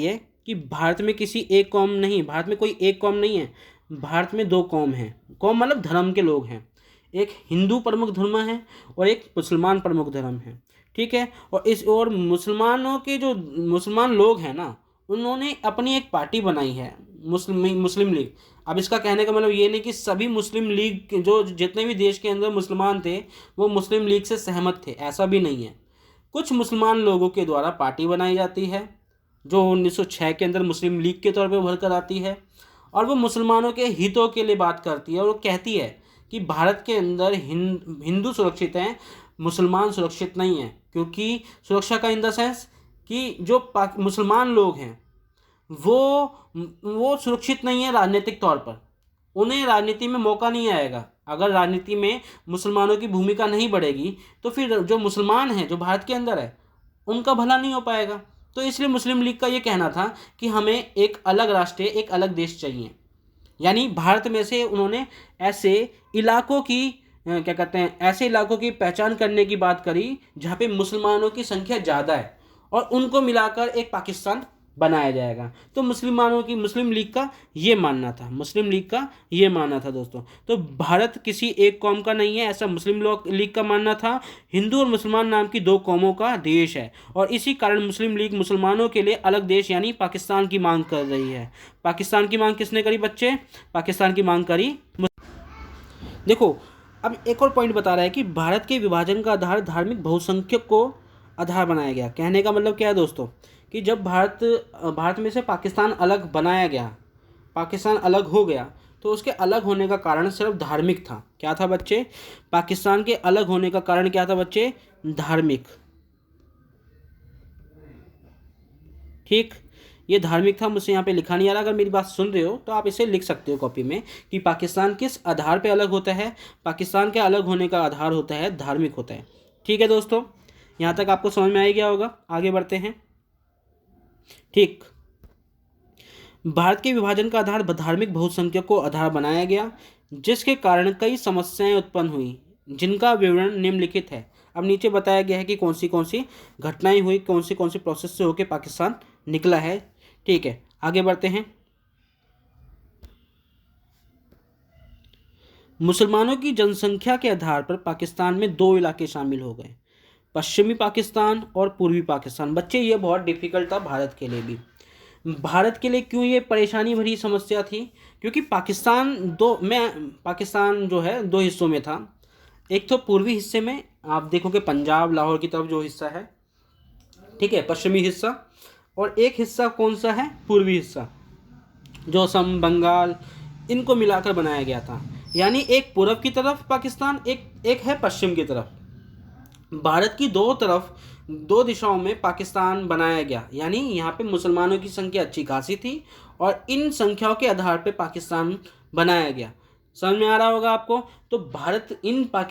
है कि भारत में किसी एक कौम नहीं, भारत में कोई एक कौम नहीं है, भारत में दो कौम हैं। कौम मतलब धर्म के लोग हैं, एक हिंदू प्रमुख धर्म है और एक मुसलमान प्रमुख धर्म है। ठीक है, और मुसलमानों के जो मुसलमान लोग हैं ना, उन्होंने अपनी एक पार्टी बनाई है, मुस्लिम लीग। अब इसका कहने का मतलब ये नहीं कि सभी मुस्लिम लीग जो जितने भी देश के अंदर मुसलमान थे वो मुस्लिम लीग से सहमत थे, ऐसा भी नहीं है। कुछ मुसलमान लोगों के द्वारा पार्टी बनाई जाती है जो 1906 के अंदर मुस्लिम लीग के तौर पे उभर कर आती है, और वो मुसलमानों के हितों के लिए बात करती है और वो कहती है कि भारत के अंदर हिंदू सुरक्षित हैं, मुसलमान सुरक्षित नहीं हैं। क्योंकि सुरक्षा का इन द सेंस कि जो मुसलमान लोग हैं वो सुरक्षित नहीं है राजनीतिक तौर पर, उन्हें राजनीति में मौका नहीं आएगा। अगर राजनीति में मुसलमानों की भूमिका नहीं बढ़ेगी तो फिर जो मुसलमान हैं जो भारत के अंदर है उनका भला नहीं हो पाएगा। तो इसलिए मुस्लिम लीग का ये कहना था कि हमें एक अलग राष्ट्र, एक अलग देश चाहिए। यानी भारत में से उन्होंने ऐसे इलाकों की क्या कहते हैं, ऐसे इलाकों की पहचान करने की बात करी जहाँ पे मुसलमानों की संख्या ज़्यादा है और उनको मिलाकर एक पाकिस्तान बनाया जाएगा। तो मुस्लिम लीग का ये मानना था, मुस्लिम लीग का ये मानना था दोस्तों। तो भारत किसी एक कौम का नहीं है, ऐसा मुस्लिम लीग का मानना था। हिंदू और मुसलमान नाम की दो कौमों का देश है और इसी कारण मुस्लिम लीग मुसलमानों के लिए अलग देश यानी पाकिस्तान की मांग कर रही है। पाकिस्तान की मांग किसने करी बच्चे? पाकिस्तान की मांग करी। देखो अब एक और पॉइंट बता रहा है कि भारत के विभाजन का आधार धार्मिक बहुसंख्यक को आधार बनाया गया। कहने का मतलब क्या है दोस्तों कि जब भारत में से पाकिस्तान अलग बनाया गया, पाकिस्तान अलग हो गया, तो उसके अलग होने का कारण सिर्फ धार्मिक था। क्या था बच्चे? पाकिस्तान के अलग होने का कारण क्या था बच्चे? धार्मिक। ठीक, ये धार्मिक था। मुझसे यहाँ पे लिखा नहीं आ रहा, अगर मेरी बात सुन रहे हो तो आप इसे लिख सकते हो कॉपी में कि पाकिस्तान किस आधार पे अलग होता है। पाकिस्तान के अलग होने का आधार होता है धार्मिक होता है। ठीक है दोस्तों, यहाँ तक आपको समझ में आ गया होगा। आगे बढ़ते हैं। ठीक, भारत के विभाजन का आधार धार्मिक बहुसंख्यक को आधार बनाया गया, जिसके कारण कई समस्याएं उत्पन्न हुई, जिनका विवरण निम्नलिखित है। अब नीचे बताया गया है कि कौन सी घटनाएं हुई, कौन सी प्रोसेस से होकर पाकिस्तान निकला है। ठीक है, आगे बढ़ते हैं। मुसलमानों की जनसंख्या के आधार पर पाकिस्तान में दो इलाके शामिल हो गए, पश्चिमी पाकिस्तान और पूर्वी पाकिस्तान। बच्चे ये बहुत डिफिकल्ट था भारत के लिए भी। भारत के लिए क्यों ये परेशानी भरी समस्या थी? क्योंकि पाकिस्तान जो है दो हिस्सों में था। एक तो पूर्वी हिस्से में आप देखोगे पंजाब लाहौर की तरफ जो हिस्सा है, ठीक है, पश्चिमी हिस्सा, और एक हिस्सा कौन सा है? पूर्वी हिस्सा, जो असम बंगाल इनको मिलाकर बनाया गया था। यानी एक पूर्व की तरफ पाकिस्तान, एक है पश्चिम की तरफ। भारत की दो दिशाओं में पाकिस्तान बनाया गया। यानी यहाँ पे मुसलमानों की संख्या अच्छी खासी थी और इन संख्याओं के आधार पे पाकिस्तान बनाया गया। समझ में आ रहा होगा आपको। तो भारत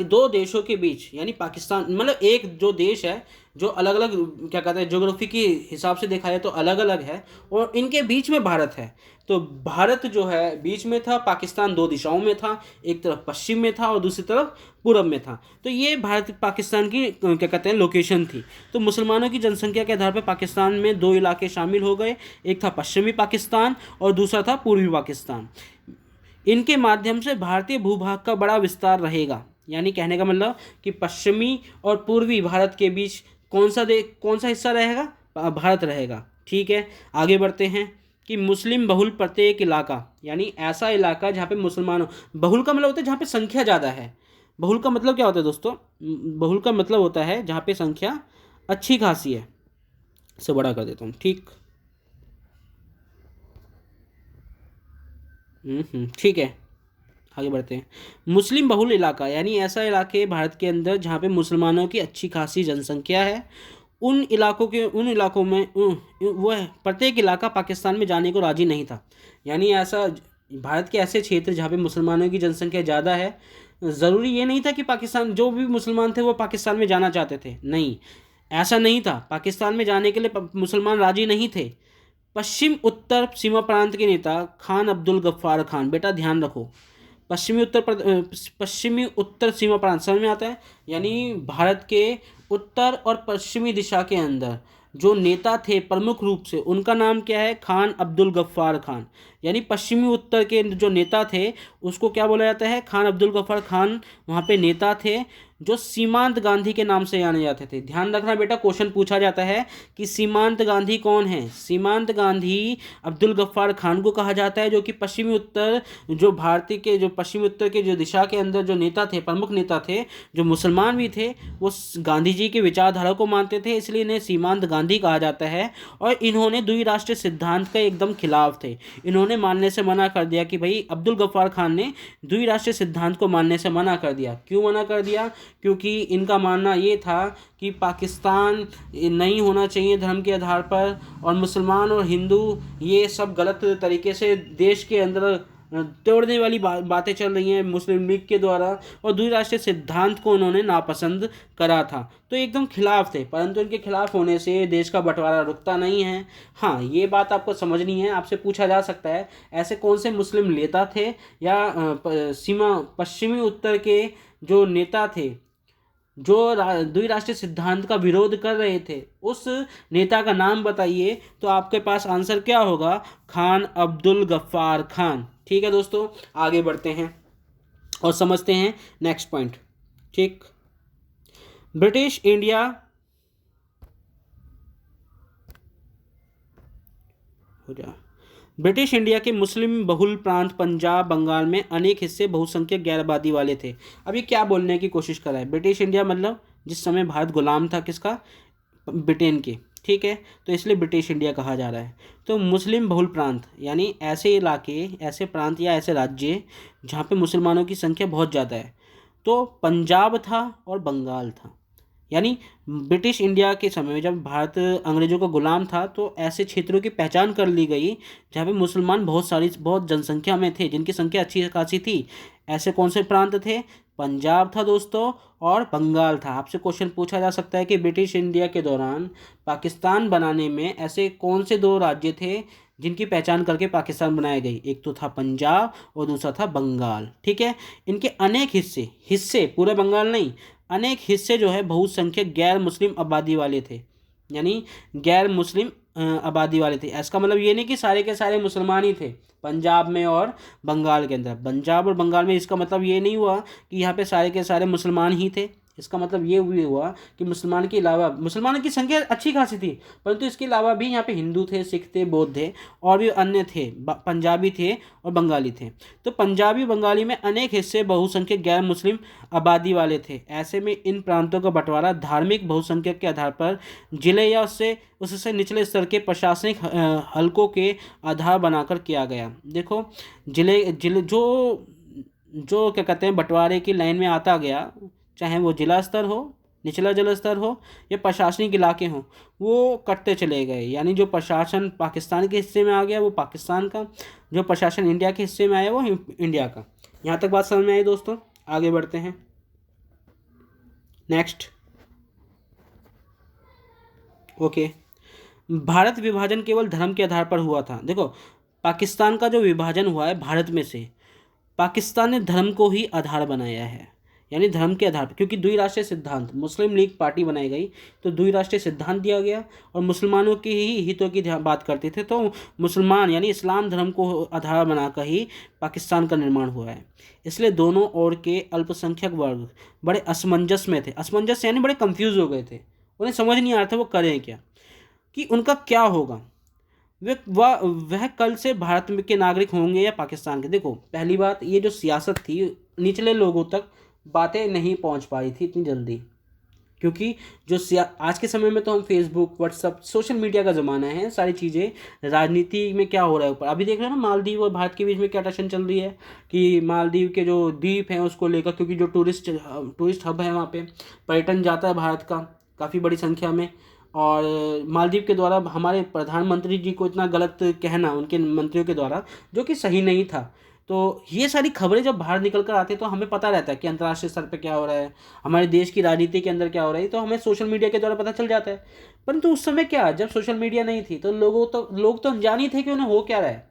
दो देशों के बीच, यानी पाकिस्तान मतलब एक जो देश है जो अलग अलग क्या कहते हैं ज्योग्राफी के हिसाब से देखा जाए तो अलग अलग है, और इनके बीच में भारत है। तो भारत जो है बीच में था, पाकिस्तान दो दिशाओं में था, एक तरफ पश्चिम में था और दूसरी तरफ पूरब में था। तो ये भारत पाकिस्तान की क्या कहते हैं लोकेशन थी। तो मुसलमानों की जनसंख्या के आधार पर पाकिस्तान में दो इलाके शामिल हो गए, एक था पश्चिमी पाकिस्तान और दूसरा था पूर्वी पाकिस्तान। इनके माध्यम से भारतीय भूभाग का बड़ा विस्तार रहेगा। यानी कहने का मतलब कि पश्चिमी और पूर्वी भारत के बीच कौन सा हिस्सा रहेगा? भारत रहेगा। ठीक है, आगे बढ़ते हैं कि मुस्लिम बहुल प्रत्येक इलाका, यानी ऐसा इलाका जहाँ पे मुसलमानों, बहुल का मतलब होता है जहाँ पे संख्या ज़्यादा है। बहुल का मतलब क्या होता है दोस्तों? बहुल का मतलब होता है जहाँ पे संख्या अच्छी खासी है। इसे बड़ा कर देता हूँ। ठीक, ठीक है, आगे बढ़ते हैं। मुस्लिम बहुल इलाका यानी ऐसा इलाके भारत के अंदर जहाँ पे मुसलमानों की अच्छी खासी जनसंख्या है। उन इलाकों में वो है प्रत्येक इलाका पाकिस्तान में जाने को राजी नहीं था। यानी ऐसा भारत के ऐसे क्षेत्र जहाँ पे मुसलमानों की जनसंख्या ज़्यादा है, ज़रूरी ये नहीं था कि पाकिस्तान जो भी मुसलमान थे वो पाकिस्तान में जाना चाहते थे, नहीं, ऐसा नहीं था। पाकिस्तान में जाने के लिए मुसलमान राजी नहीं थे। पश्चिम उत्तर सीमा प्रांत के नेता खान अब्दुल गफ्फार खान, बेटा ध्यान रखो, पश्चिमी उत्तर सीमा प्रांत समझ में आता है? यानी भारत के उत्तर और पश्चिमी दिशा के अंदर जो नेता थे प्रमुख रूप से, उनका नाम क्या है? खान अब्दुल गफ्फार खान। यानी पश्चिमी उत्तर के जो नेता थे उसको क्या बोला जाता है? खान अब्दुल गफ्फार खान वहाँ पे नेता थे। जो सीमांत गांधी के नाम से जाने जाते थे। ध्यान रखना बेटा, क्वेश्चन पूछा जाता है कि सीमांत गांधी कौन है। सीमांत गांधी अब्दुल गफ्फार खान को कहा जाता है, जो कि पश्चिमी उत्तर, जो भारतीय के जो पश्चिमी उत्तर के जो दिशा के अंदर जो नेता थे, प्रमुख नेता थे, जो मुसलमान भी थे, वो गांधी जी की विचारधारा को मानते थे, इसलिए इन्हें सीमांत गांधी कहा जाता है। और इन्होंने द्विराष्ट्रीय सिद्धांत के एकदम खिलाफ थे। इन्होंने मानने से मना कर दिया कि भाई, अब्दुल गफ्फार खान ने द्विराष्ट्रीय सिद्धांत को मानने से मना कर दिया। क्यों मना कर दिया? क्योंकि इनका मानना ये था कि पाकिस्तान नहीं होना चाहिए धर्म के आधार पर, और मुसलमान और हिंदू ये सब गलत तरीके से देश के अंदर तोड़ने वाली बातें चल रही हैं मुस्लिम लीग के द्वारा, और द्विराष्ट्रीय सिद्धांत को उन्होंने नापसंद करा था। तो एकदम खिलाफ थे, परंतु इनके खिलाफ होने से देश का बंटवारा रुकता नहीं है। हाँ, ये बात आपको समझनी है। आपसे पूछा जा सकता है ऐसे कौन से मुस्लिम नेता थे या पश्चिमी उत्तर के जो नेता थे जो द्विराष्ट्रीय सिद्धांत का विरोध कर रहे थे, उस नेता का नाम बताइए। तो आपके पास आंसर क्या होगा? खान अब्दुल गफ्फार खान। ठीक है दोस्तों, आगे बढ़ते हैं और समझते हैं नेक्स्ट पॉइंट। ठीक, ब्रिटिश इंडिया हो जा ब्रिटिश इंडिया के मुस्लिम बहुल प्रांत पंजाब बंगाल में अनेक हिस्से बहुसंख्यक गैर आबादी वाले थे। अब ये क्या बोलने की कोशिश कर रहा है? ब्रिटिश इंडिया मतलब जिस समय भारत गुलाम था किसका? ब्रिटेन के। ठीक है, तो इसलिए ब्रिटिश इंडिया कहा जा रहा है। तो मुस्लिम बहुल प्रांत यानी ऐसे इलाके, ऐसे प्रांत या ऐसे राज्य जहाँ पे मुसलमानों की संख्या बहुत ज़्यादा है। तो पंजाब था और बंगाल था। यानी ब्रिटिश इंडिया के समय में जब भारत अंग्रेज़ों का गुलाम था, तो ऐसे क्षेत्रों की पहचान कर ली गई जहाँ पे मुसलमान बहुत जनसंख्या में थे, जिनकी संख्या अच्छी खासी थी। ऐसे कौन से प्रांत थे? पंजाब था दोस्तों और बंगाल था। आपसे क्वेश्चन पूछा जा सकता है कि ब्रिटिश इंडिया के दौरान पाकिस्तान बनाने में ऐसे कौन से दो राज्य थे जिनकी पहचान करके पाकिस्तान बनाई गई? एक तो था पंजाब और दूसरा था बंगाल। ठीक है, इनके अनेक हिस्से पूरे बंगाल नहीं, अनेक हिस्से जो है बहुसंख्यक गैर मुस्लिम आबादी वाले थे। यानी गैर मुस्लिम आबादी वाले थे। इसका मतलब ये नहीं कि सारे के सारे मुसलमान ही थे पंजाब में और बंगाल के अंदर। पंजाब और बंगाल में इसका मतलब ये नहीं हुआ कि यहाँ पे सारे के सारे मुसलमान ही थे। इसका मतलब ये भी हुआ कि मुसलमान के अलावा, मुसलमानों की संख्या अच्छी खासी थी, परंतु इसके अलावा भी यहाँ पे हिंदू थे, सिख थे, बौद्ध थे और भी अन्य थे, पंजाबी थे और बंगाली थे। तो पंजाबी बंगाली में अनेक हिस्से बहुसंख्यक गैर मुस्लिम आबादी वाले थे। ऐसे में इन प्रांतों का बंटवारा धार्मिक बहुसंख्यक के आधार पर जिले या उससे निचले स्तर के प्रशासनिक हलकों के आधार बनाकर किया गया। देखो, जिले जिले जो क्या कहते हैं, बंटवारे की लाइन में आता गया, चाहे वो जिला स्तर हो, निचला जल स्तर हो या प्रशासनिक इलाके हों, वो कटते चले गए। यानी जो प्रशासन पाकिस्तान के हिस्से में आ गया वो पाकिस्तान का, जो प्रशासन इंडिया के हिस्से में आया वो इंडिया का। यहाँ तक बात समझ में आई दोस्तों? आगे बढ़ते हैं नेक्स्ट। ओके, भारत विभाजन केवल धर्म के आधार पर हुआ था। देखो, पाकिस्तान का जो विभाजन हुआ है भारत में से, पाकिस्तान ने धर्म को ही आधार बनाया है। यानी धर्म के आधार पर, क्योंकि द्विराष्ट्रीय सिद्धांत, मुस्लिम लीग पार्टी बनाई गई तो द्विराष्ट्रीय सिद्धांत दिया गया और मुसलमानों की ही हितों की बात करते थे, तो मुसलमान यानी इस्लाम धर्म को आधार बनाकर ही पाकिस्तान का निर्माण हुआ है। इसलिए दोनों ओर के अल्पसंख्यक वर्ग बड़े असमंजस में थे। असमंजस यानी बड़े कंफ्यूज हो गए थे, उन्हें समझ नहीं आ रहा था वो करें क्या, कि उनका क्या होगा, वह कल से भारत के नागरिक होंगे या पाकिस्तान के। देखो, पहली बात, ये जो सियासत थी निचले लोगों तक बातें नहीं पहुंच पा रही थी इतनी जल्दी, क्योंकि आज के समय में तो हम फेसबुक, व्हाट्सअप, सोशल मीडिया का ज़माना है। सारी चीज़ें राजनीति में क्या हो रहा है ऊपर, अभी देख रहे हो ना, मालदीव और भारत के बीच में क्या टेंशन चल रही है कि मालदीव के जो द्वीप हैं उसको लेकर, क्योंकि जो टूरिस्ट हब है वहाँ पे पर्यटन जाता है भारत का काफ़ी बड़ी संख्या में, और मालदीव के द्वारा हमारे प्रधानमंत्री जी को इतना गलत कहना उनके मंत्रियों के द्वारा, जो कि सही नहीं था। तो ये सारी खबरें जब बाहर निकल कर आती है तो हमें पता रहता है कि अंतर्राष्ट्रीय स्तर पे क्या हो रहा है, हमारे देश की राजनीति के अंदर क्या हो रहा है, तो हमें सोशल मीडिया के द्वारा पता चल जाता है। परंतु उस समय क्या, जब सोशल मीडिया नहीं थी तो लोग तो अनजान ही थे कि उन्हें हो क्या रहा है,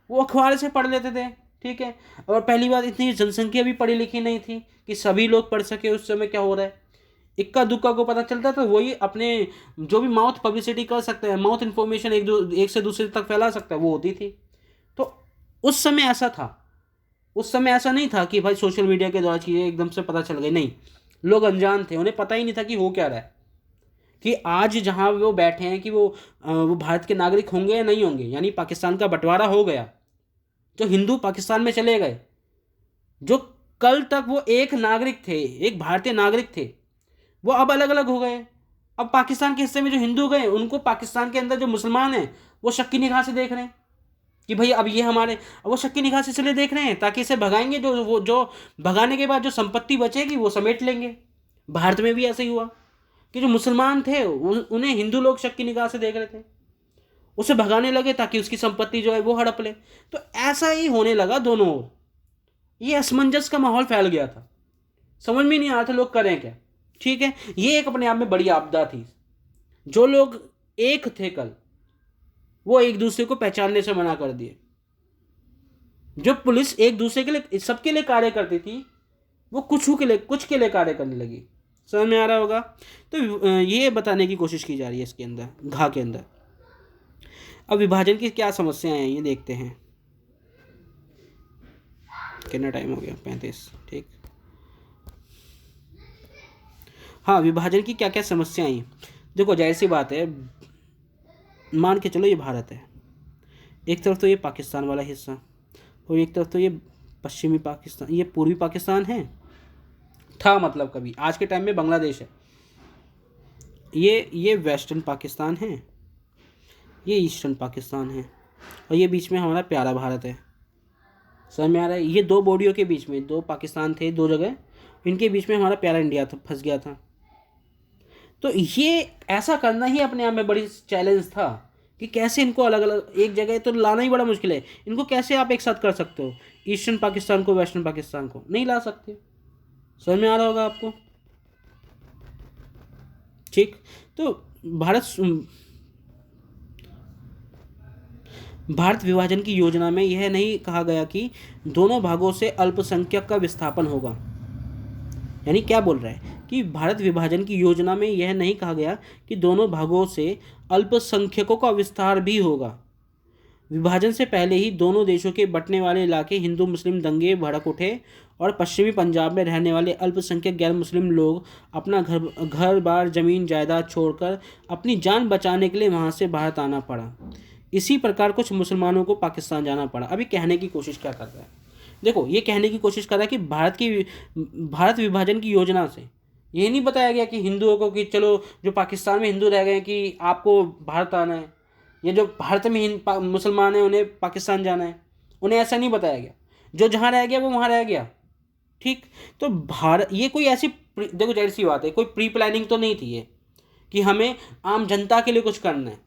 वो अखबार से पढ़ लेते थे। ठीक है, और पहली बात, इतनी जनसंख्या भी पढ़ी लिखी नहीं थी कि सभी लोग पढ़ सके उस समय क्या हो रहा है। इक्का दुक्का को पता चलता था, वही अपने जो भी माउथ पब्लिसिटी कर सकते हैं, माउथ इन्फॉर्मेशन एक से दूसरे तक फैला सकता है, वो होती थी। तो उस समय ऐसा था, उस समय ऐसा नहीं था कि भाई सोशल मीडिया के द्वारा चीज़ें एकदम से पता चल गई, नहीं। लोग अनजान थे, उन्हें पता ही नहीं था कि हो क्या रहा है, कि आज जहाँ वो बैठे हैं कि वो भारत के नागरिक होंगे या नहीं होंगे। यानी पाकिस्तान का बंटवारा हो गया, जो हिंदू पाकिस्तान में चले गए, जो कल तक वो एक नागरिक थे, एक भारतीय नागरिक थे, वो अब अलग अलग हो गए। अब पाकिस्तान के हिस्से में जो हिंदू गए, उनको पाकिस्तान के अंदर जो मुसलमान हैं वो शक की निगाह से देख रहे हैं कि भाई अब ये हमारे, अब वो शक की निगाह से इसलिए देख रहे हैं ताकि इसे भगाएंगे, जो भगाने के बाद जो संपत्ति बचेगी वो समेट लेंगे। भारत में भी ऐसा ही हुआ कि जो मुसलमान थे उन्हें हिंदू लोग शक की निगाह से देख रहे थे, उसे भगाने लगे ताकि उसकी संपत्ति जो है वो हड़प ले। तो ऐसा ही होने लगा दोनों ओर, ये असमंजस का माहौल फैल गया था, समझ में नहीं आ रहा था लोग करें क्या। ठीक है, ये एक अपने आप में बड़ी आपदा थी। जो लोग एक थे कल, वो एक दूसरे को पहचानने से मना कर दिए। जो पुलिस एक दूसरे के लिए, सबके लिए कार्य करती थी, वो कुछ के लिए कार्य करने लगी। समझ में आ रहा होगा। तो ये बताने की कोशिश की जा रही है इसके अंदर, घा के अंदर। अब विभाजन की क्या समस्याएं हैं ये देखते हैं। कितना टाइम हो गया? 35। ठीक, हाँ, विभाजन की क्या क्या समस्याएं हैं। देखो, जाहिर सी बात है, मान के चलो ये भारत है, एक तरफ तो ये पाकिस्तान वाला हिस्सा, और एक तरफ तो ये पश्चिमी पाकिस्तान, ये पूर्वी पाकिस्तान है, था मतलब कभी, आज के टाइम में बांग्लादेश है। ये वेस्टर्न पाकिस्तान है, ये ईस्टर्न पाकिस्तान है, और ये बीच में हमारा प्यारा भारत है। समझ में आ रहा है। ये दो बॉडियों के बीच में दो पाकिस्तान थे, दो जगह, इनके बीच में हमारा प्यारा इंडिया था, फंस गया था। तो ये ऐसा करना ही अपने आप में बड़ी चैलेंज था कि कैसे इनको अलग अलग, एक जगह तो लाना ही बड़ा मुश्किल है। इनको कैसे आप एक साथ कर सकते हो? ईस्टर्न पाकिस्तान को वेस्टर्न पाकिस्तान को नहीं ला सकते। समझ में आ रहा होगा आपको। ठीक, तो भारत विभाजन की योजना में यह नहीं कहा गया कि दोनों भागों से अल्पसंख्यक का विस्थापन होगा। यानी क्या बोल रहा है कि भारत विभाजन की योजना में यह नहीं कहा गया कि दोनों भागों से अल्पसंख्यकों का विस्तार भी होगा। विभाजन से पहले ही दोनों देशों के बंटने वाले इलाके हिंदू मुस्लिम दंगे भड़क उठे और पश्चिमी पंजाब में रहने वाले अल्पसंख्यक गैर मुस्लिम लोग अपना घर बार जमीन जायदाद छोड़कर अपनी जान बचाने के लिए वहां से भारत आना पड़ा। इसी प्रकार कुछ मुसलमानों को पाकिस्तान जाना पड़ा। अभी कहने की कोशिश क्या कर रहा है, देखो, ये कहने की कोशिश कर रहा है कि भारत विभाजन की योजना से ये नहीं बताया गया कि हिंदुओं को कि चलो जो पाकिस्तान में हिंदू रह गए कि आपको भारत आना है, या जो भारत में मुसलमान हैं उन्हें पाकिस्तान जाना है, उन्हें ऐसा नहीं बताया गया। जो जहाँ रह गया वो वहाँ रह गया। ठीक, तो भारत, ये कोई ऐसी, देखो जाहिर सी बात है, कोई प्री प्लानिंग तो नहीं थी ये कि हमें आम जनता के लिए कुछ करना है।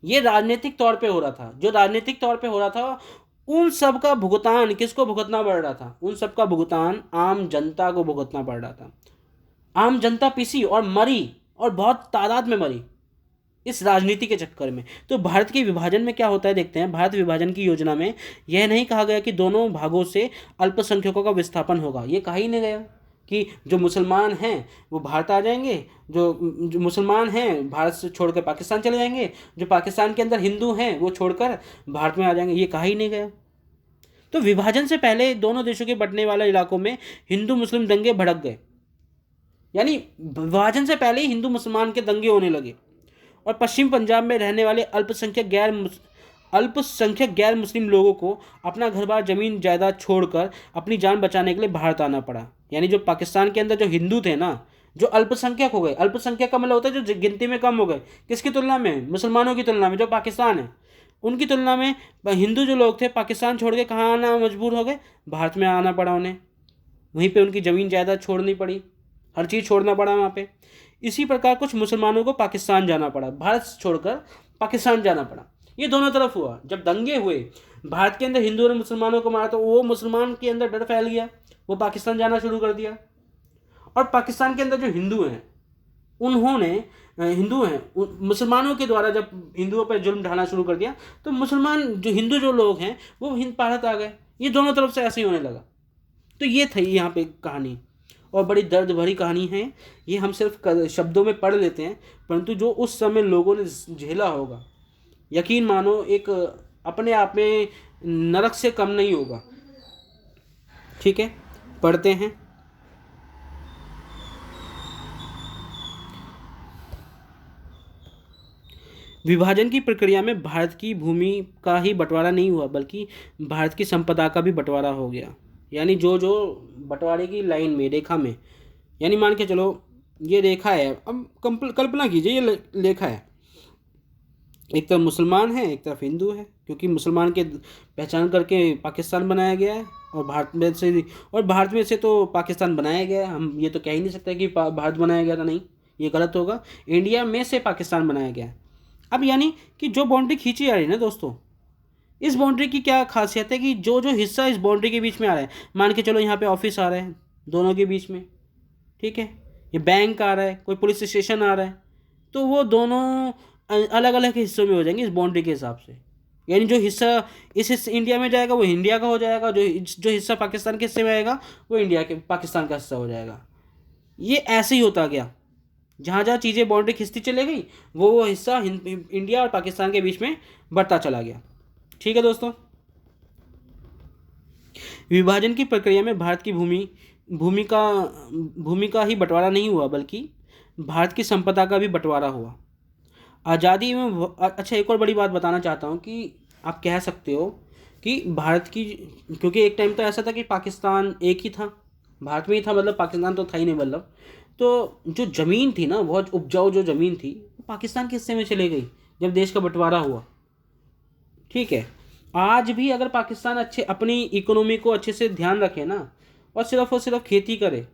ये राजनीतिक तौर पे हो रहा था। जो राजनीतिक तौर पे हो रहा था, उन सब का भुगतान किसको भुगतना पड़ रहा था? उन सब का भुगतान आम जनता को भुगतना पड़ रहा था। आम जनता पिसी और मरी, और बहुत तादाद में मरी इस राजनीति के चक्कर में। तो भारत के विभाजन में क्या होता है देखते हैं। भारत विभाजन की योजना में यह नहीं कहा गया कि दोनों भागों से अल्पसंख्यकों का विस्थापन होगा। ये कहा ही नहीं गया कि जो मुसलमान हैं वो भारत आ जाएंगे, जो मुसलमान हैं भारत से छोड़कर पाकिस्तान चले जाएंगे, जो पाकिस्तान के अंदर हिंदू हैं वो छोड़कर भारत में आ जाएंगे। ये कहा ही नहीं गया। तो विभाजन से पहले दोनों देशों के बंटने वाले इलाकों में हिंदू मुस्लिम दंगे भड़क गए। यानी विभाजन से पहले ही हिंदू मुसलमान के दंगे होने लगे, और पश्चिम पंजाब में रहने वाले अल्पसंख्यक गैर मुस्लिम लोगों को अपना घर बार जमीन जायदाद छोड़कर अपनी जान बचाने के लिए भारत आना पड़ा। यानी जो पाकिस्तान के अंदर जो हिंदू थे ना, जो अल्पसंख्यक हो गए, अल्पसंख्यक का मतलब होता है जो गिनती में कम हो गए, किसकी तुलना में? मुसलमानों की तुलना में। जो पाकिस्तान है उनकी तुलना में हिंदू जो लोग थे पाकिस्तान छोड़ के कहाँ आना मजबूर हो गए? भारत में आना पड़ा उन्हें। वहीं पर उनकी ज़मीन जायदाद छोड़नी पड़ी, हर चीज़ छोड़ना पड़ा वहाँ पर। इसी प्रकार कुछ मुसलमानों को पाकिस्तान जाना पड़ा, भारत छोड़कर पाकिस्तान जाना पड़ा। ये दोनों तरफ हुआ। जब दंगे हुए, भारत के अंदर हिंदुओं ने मुसलमानों को मारा, तो वो मुसलमान के अंदर डर फैल गया, वो पाकिस्तान जाना शुरू कर दिया। और पाकिस्तान के अंदर जो हिंदू हैं, उन्होंने मुसलमानों के द्वारा जब हिंदुओं पर जुल्म ढाना शुरू कर दिया, तो मुसलमान जो हिंदू जो लोग हैं वो हिंद भारत आ गए। ये दोनों तरफ से ऐसे ही होने लगा। तो ये थी यहाँ पे कहानी, और बड़ी दर्द भरी कहानी है। ये हम सिर्फ शब्दों में पढ़ लेते हैं, परंतु जो उस समय लोगों ने झेला होगा, यकीन मानो एक अपने आप में नरक से कम नहीं होगा। ठीक है, पढ़ते हैं। विभाजन की प्रक्रिया में भारत की भूमि का ही बंटवारा नहीं हुआ बल्कि भारत की संपदा का भी बंटवारा हो गया। यानी जो जो बंटवारे की लाइन में, रेखा में, यानी मान के चलो ये रेखा है, अब कल्पना कीजिए ये रेखा है, एक तरफ मुसलमान है एक तरफ हिंदू है, क्योंकि मुसलमान के पहचान करके पाकिस्तान बनाया गया है और भारत में से तो पाकिस्तान बनाया गया है। हम ये तो कह ही नहीं सकते कि भारत बनाया गया था, नहीं, ये गलत होगा। इंडिया में से पाकिस्तान बनाया गया है। अब यानी कि जो बाउंड्री खींची जा रही है ना दोस्तों, इस बाउंड्री की क्या खासियत है कि जो जो हिस्सा इस बाउंड्री के बीच में आ रहा है, मान के चलो यहाँ पे ऑफिस आ रहा है दोनों के बीच में, ठीक है, ये बैंक आ रहा है, कोई पुलिस स्टेशन आ रहा है, तो वो दोनों अलग अलग हिस्सों में हो जाएंगे इस बाउंड्री के हिसाब से। यानी जो हिस्सा इस हिस्से इंडिया में जाएगा वो इंडिया का हो जाएगा, जो हिस्सा पाकिस्तान के हिस्से में आएगा वो पाकिस्तान का हिस्सा हो जाएगा। ये ऐसे ही होता गया, जहाँ जहाँ चीज़ें बाउंड्री खिंचती चले गई वो हिस्सा इंडिया और पाकिस्तान के बीच में बढ़ता चला गया। ठीक है दोस्तों, विभाजन की प्रक्रिया में भारत की भूमि का ही बंटवारा नहीं हुआ बल्कि भारत की संपदा का भी बंटवारा हुआ। आज़ादी में अच्छा, एक और बड़ी बात बताना चाहता हूँ कि आप कह सकते हो कि भारत की, क्योंकि एक टाइम तो ऐसा था कि पाकिस्तान एक ही था, भारत में ही था, मतलब पाकिस्तान तो था ही नहीं, मतलब तो जो ज़मीन थी ना, बहुत उपजाऊ जो ज़मीन थी वो पाकिस्तान के हिस्से में चली गई जब देश का बंटवारा हुआ। ठीक है, आज भी अगर पाकिस्तान अपनी इकोनॉमी को अच्छे से ध्यान रखे ना और सिर्फ खेती करे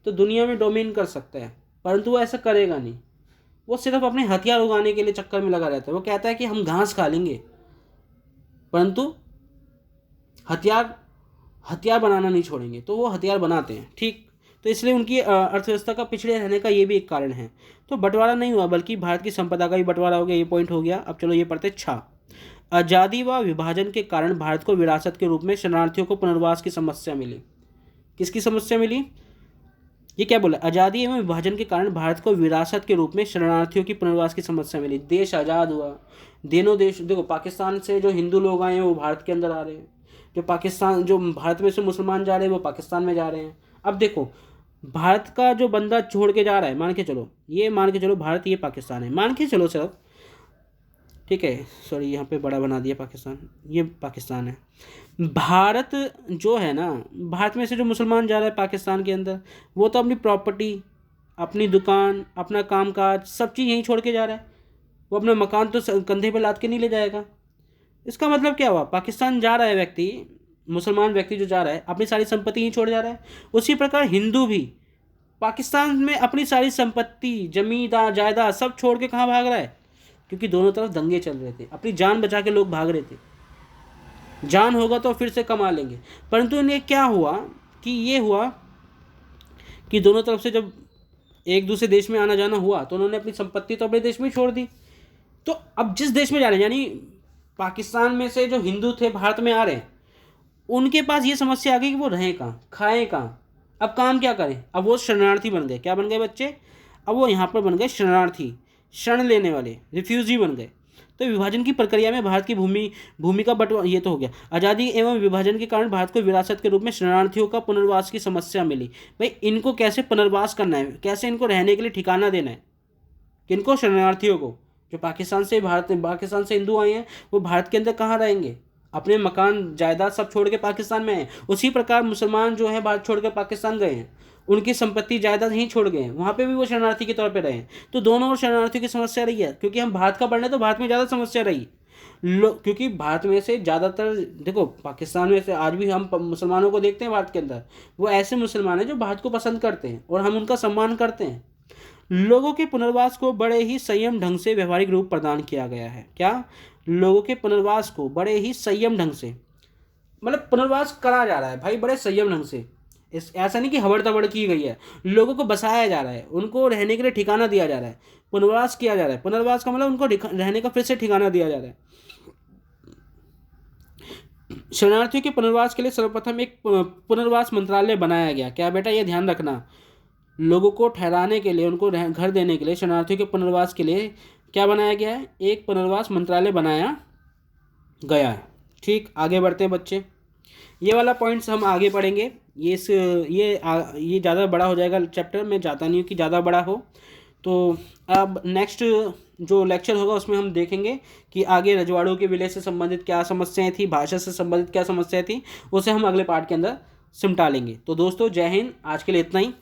तो दुनिया में डोमिन कर सकता है, परंतु वो ऐसा करेगा नहीं। वो सिर्फ अपने हथियार उगाने के लिए चक्कर में लगा रहता है। वो कहता है कि हम घास खा लेंगे, परंतु हथियार बनाना नहीं छोड़ेंगे, तो वो हथियार बनाते हैं। ठीक, तो इसलिए उनकी अर्थव्यवस्था का पिछड़े रहने का ये भी एक कारण है। तो बंटवारा नहीं हुआ बल्कि भारत की संपदा का भी बंटवारा हो गया, ये पॉइंट हो गया। अब चलो ये पढ़ते छा। आज़ादी व विभाजन के कारण भारत को विरासत के रूप में शरणार्थियों को पुनर्वास की समस्या मिली। किसकी समस्या मिली? ये क्या बोला? आज़ादी एवं विभाजन के कारण भारत को विरासत के रूप में शरणार्थियों की पुनर्वास की समस्या मिली। देश आज़ाद हुआ, देखो पाकिस्तान से जो हिंदू लोग आए हैं वो भारत के अंदर आ रहे हैं, जो भारत में से मुसलमान जा रहे हैं वो पाकिस्तान में जा रहे हैं। अब देखो, भारत का जो बंदा छोड़ के जा रहा है, मान के चलो भारत ये पाकिस्तान है, मान के चलो सिर्फ, ठीक है, सॉरी यहाँ पे बड़ा बना दिया पाकिस्तान, ये पाकिस्तान है। भारत जो है ना, भारत में से जो मुसलमान जा रहा है पाकिस्तान के अंदर, वो तो अपनी प्रॉपर्टी, अपनी दुकान, अपना कामकाज, सब चीज़ यहीं छोड़ के जा रहा है। वो अपना मकान तो कंधे पे लाद के नहीं ले जाएगा। इसका मतलब क्या हुआ? पाकिस्तान जा रहा है व्यक्ति, मुसलमान व्यक्ति जो जा रहा है, अपनी सारी संपत्ति यहीं छोड़ जा रहा है। उसी प्रकार हिंदू भी पाकिस्तान में अपनी सारी संपत्ति, जमीन जायदाद सब छोड़ के कहाँ भाग रहा है? क्योंकि दोनों तरफ दंगे चल रहे थे, अपनी जान बचा के लोग भाग रहे थे। जान होगा तो फिर से कमा लेंगे, परंतु इन्हें क्या हुआ कि दोनों तरफ से जब एक दूसरे देश में आना जाना हुआ तो उन्होंने अपनी संपत्ति तो अपने देश में छोड़ दी। तो अब जिस देश में जा रहे हैं, यानी पाकिस्तान में से जो हिंदू थे भारत में आ रहे हैं, उनके पास ये समस्या आ गई कि वो रहें कहाँ, खाएं कहाँ, अब काम क्या करें? अब वो शरणार्थी बन गए। क्या बन गए बच्चे? अब वो यहाँ पर बन गए शरणार्थी, शरण लेने वाले, रिफ्यूजी बन गए। तो विभाजन की प्रक्रिया में भारत की भूमि का बंटवारा, ये तो हो गया। आज़ादी एवं विभाजन के कारण भारत को विरासत के रूप में शरणार्थियों का पुनर्वास की समस्या मिली। भाई इनको कैसे पुनर्वास करना है, कैसे इनको रहने के लिए ठिकाना देना है? किनको? शरणार्थियों को। जो पाकिस्तान से हिंदू आए हैं वो भारत के अंदर कहाँ रहेंगे? अपने मकान जायदाद सब छोड़ के पाकिस्तान में हैं। उसी प्रकार मुसलमान जो है भारत छोड़ के पाकिस्तान गए हैं, उनकी संपत्ति जायदाद यहीं छोड़ गए हैं, वहाँ पे भी वो शरणार्थी के तौर पे रहे हैं। तो दोनों और शरणार्थियों की समस्या रही है। क्योंकि हम भारत का बढ़ने तो भारत में ज़्यादा समस्या रही, क्योंकि भारत में से ज़्यादातर, देखो पाकिस्तान में से आज भी हम मुसलमानों को देखते हैं भारत के अंदर, वो ऐसे मुसलमान हैं जो भारत को पसंद करते हैं और हम उनका सम्मान करते हैं। लोगों के पुनर्वास को बड़े ही संयम ढंग से व्यवहारिक रूप प्रदान किया गया है। क्या? लोगों के पुनर्वास को बड़े ही संयम ढंग से, मतलब पुनर्वास करा जा रहा है भाई बड़े संयम ढंग से। ऐसा नहीं कि हबड़ तबड़ की गई है, लोगों को बसाया जा रहा है, उनको रहने के लिए ठिकाना दिया जा रहा है, पुनर्वास किया जा रहा है। पुनर्वास का मतलब उनको रहने का फिर से ठिकाना दिया जा रहा है। शरणार्थियों के पुनर्वास के लिए सर्वप्रथम एक पुनर्वास मंत्रालय बनाया गया। क्या बेटा? ये ध्यान रखना, लोगों को ठहराने के लिए, उनको घर देने के लिए, शरणार्थियों के पुनर्वास के लिए क्या बनाया गया है? एक पुनर्वास मंत्रालय बनाया गया है। ठीक, आगे बढ़ते हैं बच्चे। ये वाला पॉइंट्स हम आगे पढ़ेंगे। ये ज़्यादा बड़ा हो जाएगा चैप्टर, मैं चाहता नहीं हूँ कि ज़्यादा बड़ा हो। तो अब नेक्स्ट जो लेक्चर होगा उसमें हम देखेंगे कि आगे रजवाड़ों के विलय से संबंधित क्या समस्याएं थी, भाषा से संबंधित क्या समस्याएं थी, उसे हम अगले पार्ट के अंदर सिमटा लेंगे। तो दोस्तों जय हिंद, आज के लिए इतना ही।